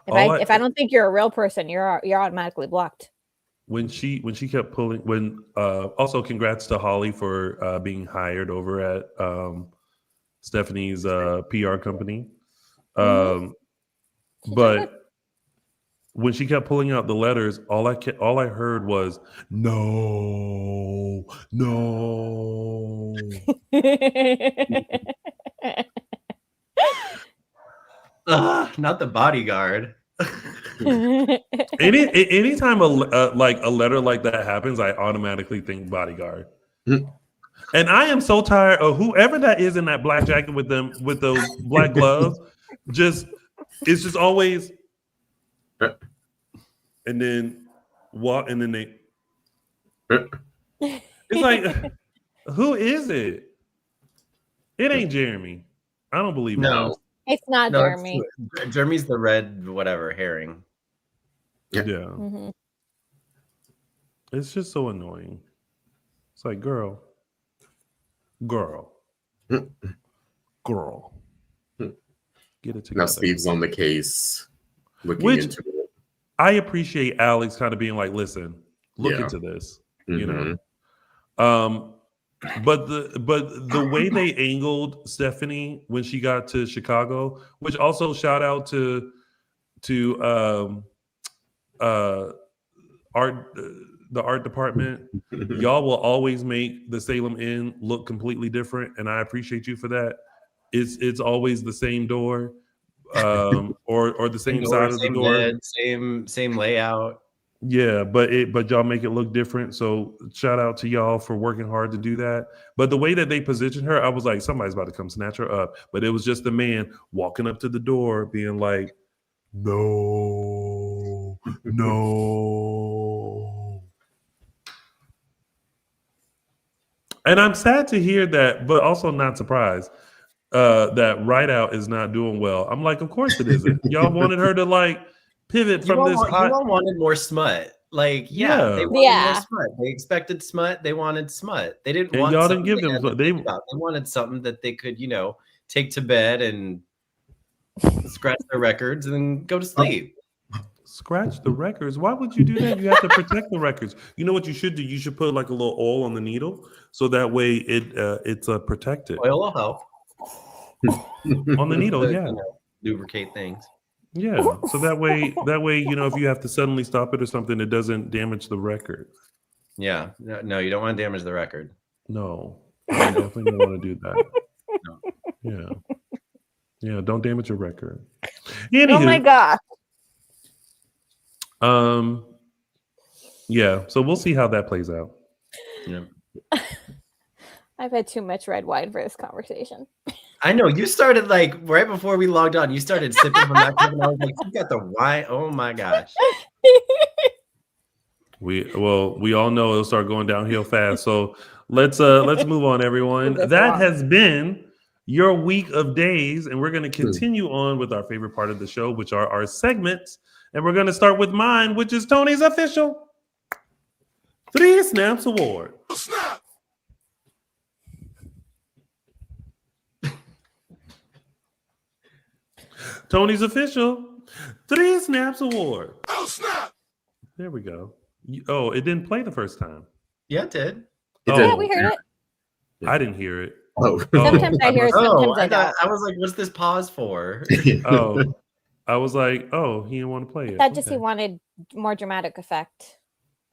If I don't think you're a real person, you're automatically blocked. When she kept pulling, also congrats to Holly for being hired over at Stephanie's PR company. But when she kept pulling out the letters, all I heard was no. Not the bodyguard. Anytime a letter like that happens, I automatically think bodyguard. And I am so tired of whoever that is in that black jacket with those black gloves. It's just always, and then what? And then they. It's like, who is it? It ain't Jeremy. I don't believe No. It's not Jeremy. Jeremy's the red whatever herring. Yeah. It's just so annoying. It's like, girl. Get it together. Now Steve's on the case, looking Which into it. I appreciate Alex kind of being like, listen, look into this, you know. But the way they angled Stephanie when she got to Chicago, which also shout out to art the art department. Y'all will always make the Salem Inn look completely different, and I appreciate you for that. It's always the same door, or the same side of the door, bed, same layout. Yeah, but y'all make it look different. So shout out to y'all for working hard to do that. But the way that they positioned her, I was like, somebody's about to come snatch her up. But it was just the man walking up to the door, being like, no. And I'm sad to hear that, but also not surprised that Right Out is not doing well. I'm like, of course it isn't. Y'all wanted her to like pivot from this hot. You all wanted more smut. Like, they wanted more smut. They expected smut. They wanted smut. They didn't want. Y'all didn't give them. They wanted something that they could, take to bed and scratch their records and then go to sleep. Scratch the records? Why would you do that? You have to protect the records. You know what you should do? You should put like a little oil on the needle, so that way it's protected. Oil will help. On the needle, yeah. Lubricate things. Yeah, so that way, if you have to suddenly stop it or something, it doesn't damage the record. Yeah, no, you don't want to damage the record. No, you definitely don't want to do that. No. Yeah, don't damage your record. Anywho, oh my god. Yeah, so we'll see how that plays out. Yeah. I've had too much red wine for this conversation. I know you started like right before we logged on. You started sipping from that cup, and I was like, "You got the wine? Oh my gosh!" We all know it'll start going downhill fast. So let's move on, everyone. That has been your week of days, and we're going to continue on with our favorite part of the show, which are our segments. And we're going to start with mine, which is Tony's official 3 Snaps Award. Snap. Tony's official 3 Snaps Award. Oh, snap. There we go. It didn't play the first time. Yeah, it did. Yeah, we heard it. I didn't hear it. Sometimes I hear it, sometimes I don't. I was like, what's this pause for? I was like, he didn't want to play it. That just he wanted more dramatic effect.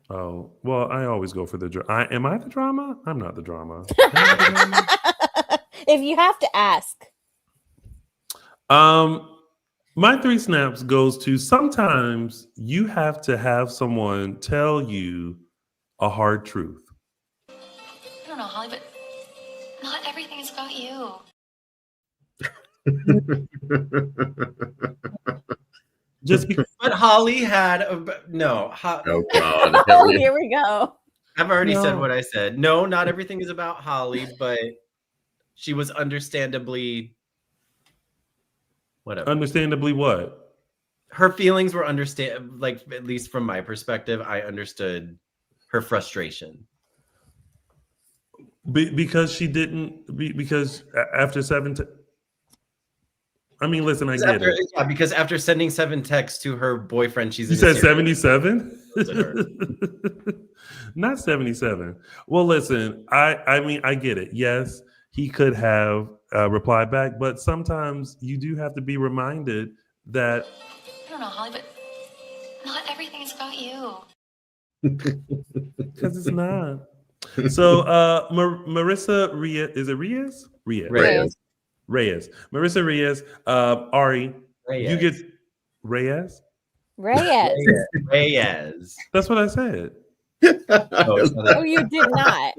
Oh, well, I always go for the drama. Am I the drama? I'm not the drama. If you have to ask. My 3 snaps goes to sometimes you have to have someone tell you a hard truth. I don't know, Holly, but not everything is about you. Just because. But Holly had oh God! Oh, here we go. I've already said what I said. No, not everything is about Holly, but she was understandably whatever. Understandably what? Her feelings were like, at least from my perspective, I understood her frustration. Because she didn't. Because after 7. I mean, listen, I get it. Yeah, because after sending 7 texts to her boyfriend, she's. You said 77? Not 77. Well, listen, I mean, I get it. Yes, he could have replied back, but sometimes you do have to be reminded that. I don't know, Holly, but not everything is about you. Because it's not. So, Marissa Reyes, is it Reyes? Reyes. Marissa Reyes, Ari, Reyes. You get Reyes? Reyes. That's what I said. Oh, you did not.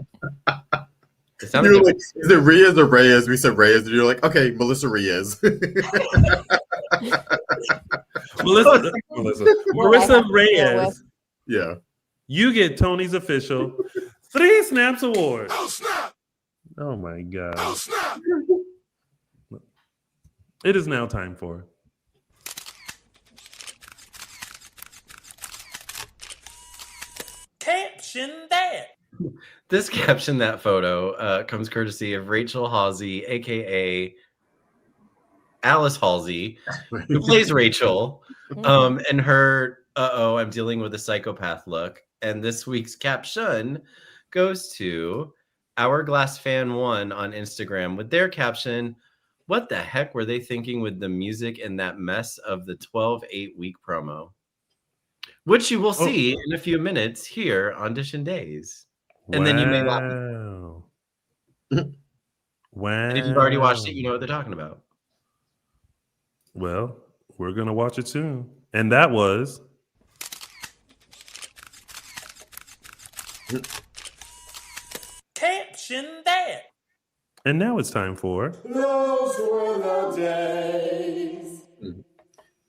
You're like, is it Reyes or Reyes? We said Reyes, and you're like, okay, Melissa Reyes. Marissa Reyes. Yeah. You get Tony's official 3 Snaps Award. Oh, snap. Oh, my God. Oh, snap. It is now time for Caption That. This caption, that photo, comes courtesy of Rachel Halsey, aka Alice Halsey, who plays Rachel, and her I'm dealing with a psychopath look. And this week's caption goes to Hourglass Fan 1 on Instagram with their caption, "What the heck were they thinking with the music and that mess of the 12/8 week promo?" Which you will see in a few minutes here on Dishin Days. And then you may laugh. Wow. And if you've already watched it, you know what they're talking about. Well, we're going to watch it soon. And that was... Caption that. And now it's time for... Those were the days.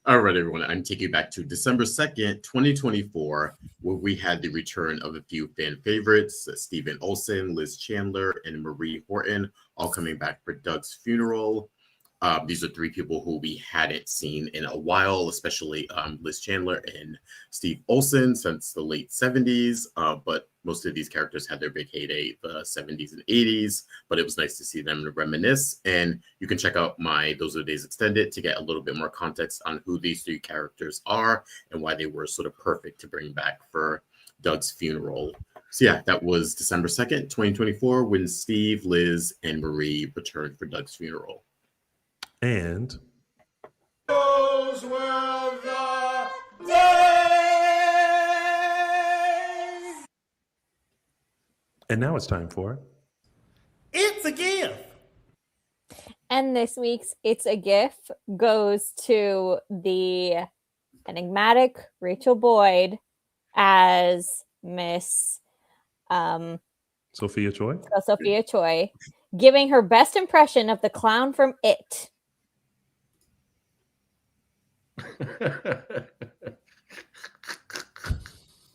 All right, everyone. I'm taking you back to December 2nd, 2024, where we had the return of a few fan favorites, Steven Olsen, Liz Chandler, and Marie Horton, all coming back for Doug's funeral. These are three people who we hadn't seen in a while, especially Liz Chandler and Steve Olsen since the late 70s. But most of these characters had their big heyday, the 70s and 80s. But it was nice to see them reminisce. And you can check out my Those Are the Days Extended to get a little bit more context on who these three characters are and why they were sort of perfect to bring back for Doug's funeral. So yeah, that was December 2nd, 2024, when Steve, Liz, and Marie returned for Doug's funeral. And Those were the days. And now it's time for... It's a gift. And this week's It's a GIF goes to the enigmatic Rachel Boyd as Miss Sophia Choi. Sophia Choi, giving her best impression of the clown from It.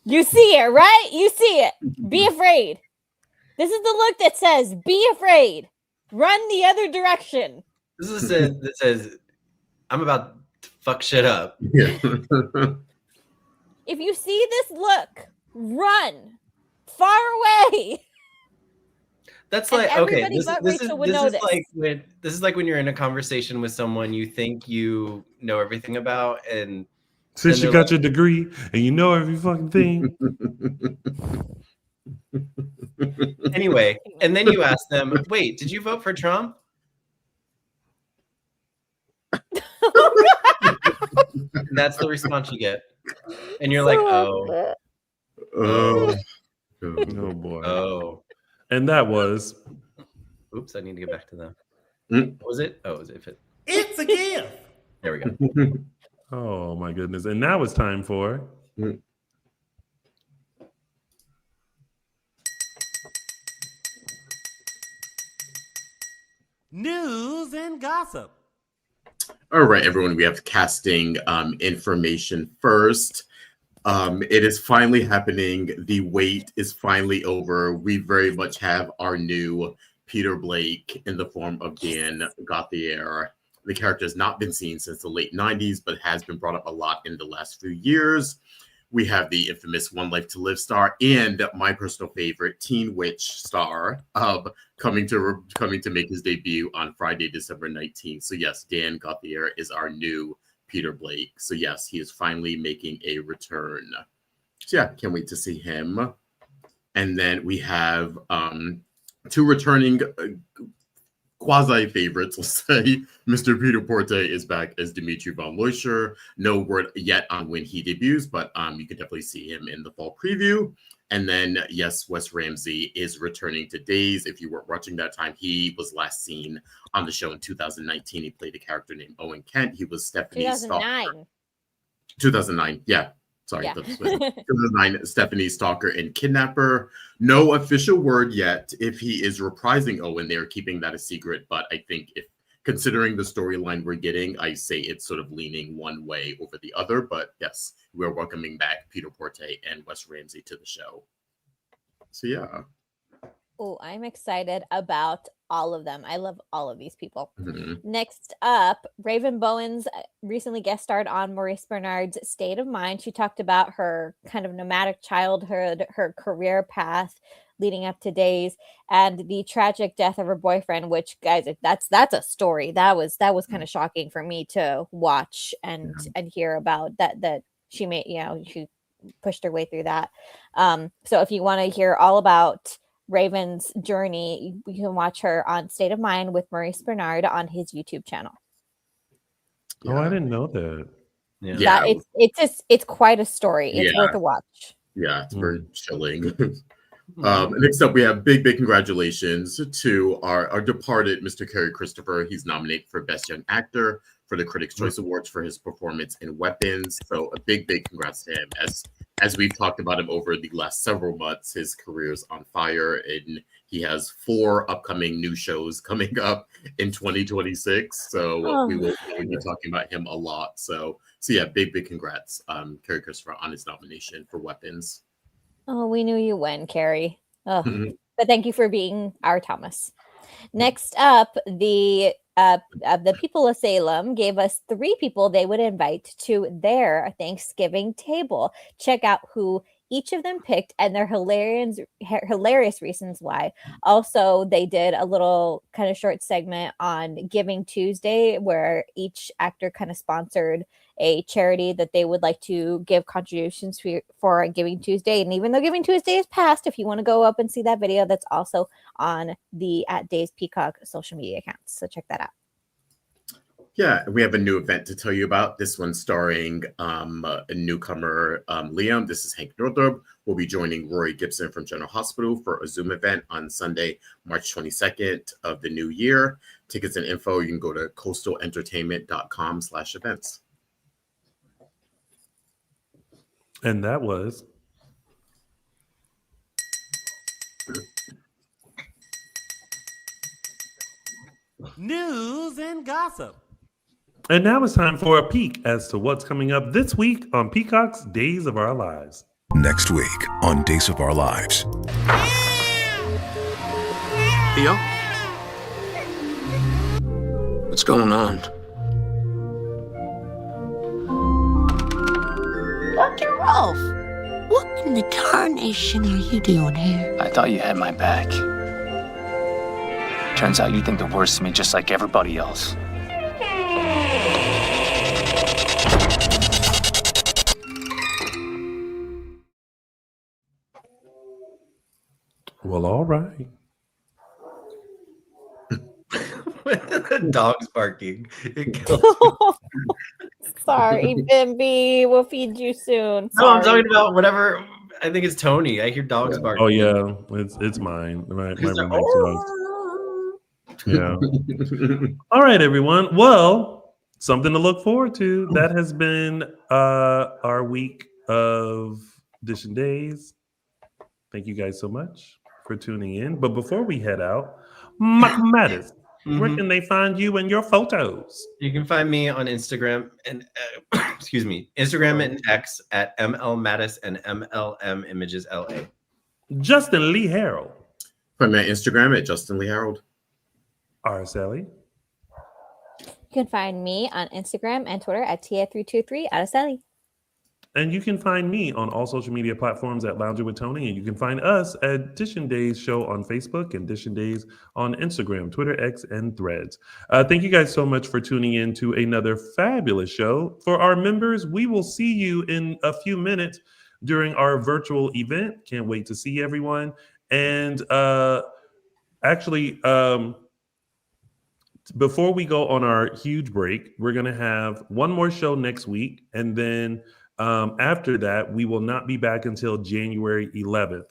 You see it, right? You see it. Be afraid. This is the look that says, be afraid. Run the other direction. This is that says, I'm about to fuck shit up. Yeah. If you see this look, run far away. That's And like, okay, everybody this but is Rachel would know this is like when you're in a conversation with someone you think you know everything about, and Since you they're got your degree and you know every fucking thing. anyway, and then you ask them, wait, did you vote for Trump? And that's the response you get. And you're like, oh. Oh. Oh boy. Oh. And that was... Oops, I need to get back to them. Mm. What was it? Oh, was it fit? It's a gift. There we go. Oh my goodness. And now it's time for... News and gossip. All right, everyone, we have casting information first. It is finally happening. The wait is finally over. We very much have our new Peter Blake in the form of Dan Gauthier. The character has not been seen since the late 90s, but has been brought up a lot in the last few years. We have the infamous One Life to Live star and my personal favorite Teen Witch star coming to make his debut on Friday, December 19th. So yes, Dan Gauthier is our new Peter Blake. So yes, he is finally making a return. So yeah, can't wait to see him. And then we have two returning quasi favorites, let's say. Mr. Peter Porte is back as Dimitri von Leuscher. No word yet on when he debuts, but you can definitely see him in the fall preview. And then, yes, Wes Ramsey is returning to Days. If you weren't watching that time, he was last seen on the show in 2019. He played a character named Owen Kent. He was Stephanie's 2009. 2009, yeah. Sorry, Yeah. that's 2009, Stephanie Stalker and Kidnapper. No official word yet if he is reprising Owen. They're keeping that a secret, but I think if considering the storyline we're getting, I say it's sort of leaning one way over the other. But yes, we're welcoming back Peter Porte and Wes Ramsey to the show. So yeah. Oh, I'm excited about all of them. I love all of these people. Mhm. Next up, Raven Bowens recently guest starred on Maurice Bernard's State of Mind. She talked about her kind of nomadic childhood, her career path leading up to Days, and the tragic death of her boyfriend. Which, guys, that's a story that was kind of shocking for me to watch and hear about. That she made, she pushed her way through that. So if you want to hear all about Raven's journey, you can watch her on State of Mind with Maurice Bernard on his YouTube channel. Oh, I didn't know that. Yeah, it's quite a story. It's worth a watch. Yeah, it's very chilling. Next up, we have big congratulations to our departed Mr. Kerry Christopher. He's nominated for Best Young Actor for the Critics' Choice Awards for his performance in Weapons. So a big congrats to him. As we've talked about him over the last several months, his career is on fire, and he has 4 upcoming new shows coming up in 2026. So we will be talking about him a lot. So yeah, big congrats, Kerry Christopher, on his nomination for Weapons. Oh, we knew you when, Carrie. But thank you for being our Thomas. Next up, the people of Salem gave us 3 people they would invite to their Thanksgiving table. Check out who each of them picked and their hilarious reasons why. Also, they did a little kind of short segment on Giving Tuesday where each actor kind of sponsored a charity that they would like to give contributions for Giving Tuesday. And even though Giving Tuesday is past, if you want to go up and see that video, that's also on the @Days Peacock social media accounts. So check that out. Yeah, we have a new event to tell you about. This one starring a newcomer, Liam. This is Hank Northrop. We'll be joining Rory Gibson from General Hospital for a Zoom event on Sunday, March 22nd of the new year. Tickets and info, you can go to coastalentertainment.com/events. And that was News and gossip. And now it's time for a peek as to what's coming up this week on Peacock's Days of Our Lives. Next week on Days of Our Lives. Theo? What's going on? Dr. Rolf, what in the tarnation are you doing here? I thought you had my back. Turns out you think the worst of me just like everybody else. Well, all right. Dog's barking. Sorry, Bimby. We'll feed you soon. No, I'm talking about whatever. I think it's Tony. I hear dogs barking. Oh yeah, it's mine. My roommate's dogs. Yeah. All right, everyone. Well, something to look forward to. That has been our week of Dishin Days. Thank you guys so much for tuning in. But before we head out, Michael Mattis, where can they find you and your photos? You can find me on Instagram and Instagram and X at MLMattis and MLM Images LA. Justin Lee Hareld. Find me on Instagram at Justin Lee Hareld. Araceli. You can find me on Instagram and Twitter at TA323 Araceli. And you can find me on all social media platforms at Lounger with Tony. And you can find us at Dishin Days Show on Facebook and Dishin Days on Instagram, Twitter, X, and Threads. Thank you guys so much for tuning in to another fabulous show. For our members, we will see you in a few minutes during our virtual event. Can't wait to see everyone. And before we go on our huge break, we're going to have one more show next week. And then after that, we will not be back until January 11th.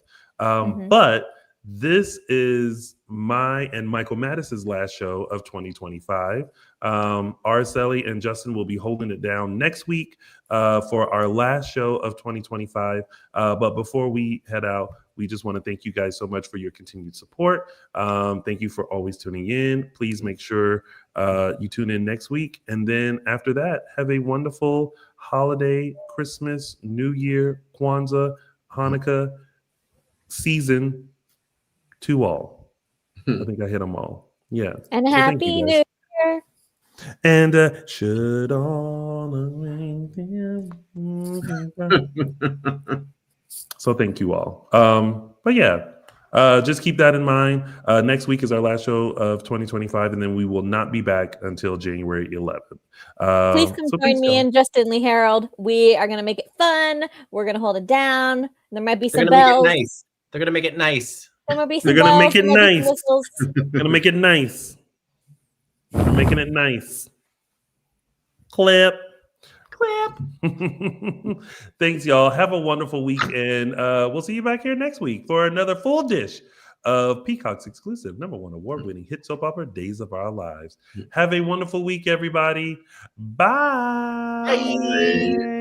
But this is my and Michael Mattis's last show of 2025. Araceli and Justin will be holding it down next week for our last show of 2025. But before we head out, we just want to thank you guys so much for your continued support. Thank you for always tuning in. Please make sure you tune in next week. And then after that, have a wonderful holiday, Christmas, New Year, Kwanzaa, Hanukkah season. to all. I think I hit them all. Yeah. And So thank Happy you New guys. Year. And should all so thank you all. But yeah, just keep that in mind. Next week is our last show of 2025, and then we will not be back until January 11th. Please come join me and Justin Lee Hareld. We are going to make it fun. We're going to hold it down. There might be some bells. Nice. They're going to make it nice. There might be some They're bells. going to make it nice. Going to make it nice. We're making it nice. Clip. Thanks, y'all. Have a wonderful week, and we'll see you back here next week for another full dish of Peacock's exclusive #1 award-winning hit soap opera, Days of Our Lives. Have a wonderful week, everybody. Bye. Bye.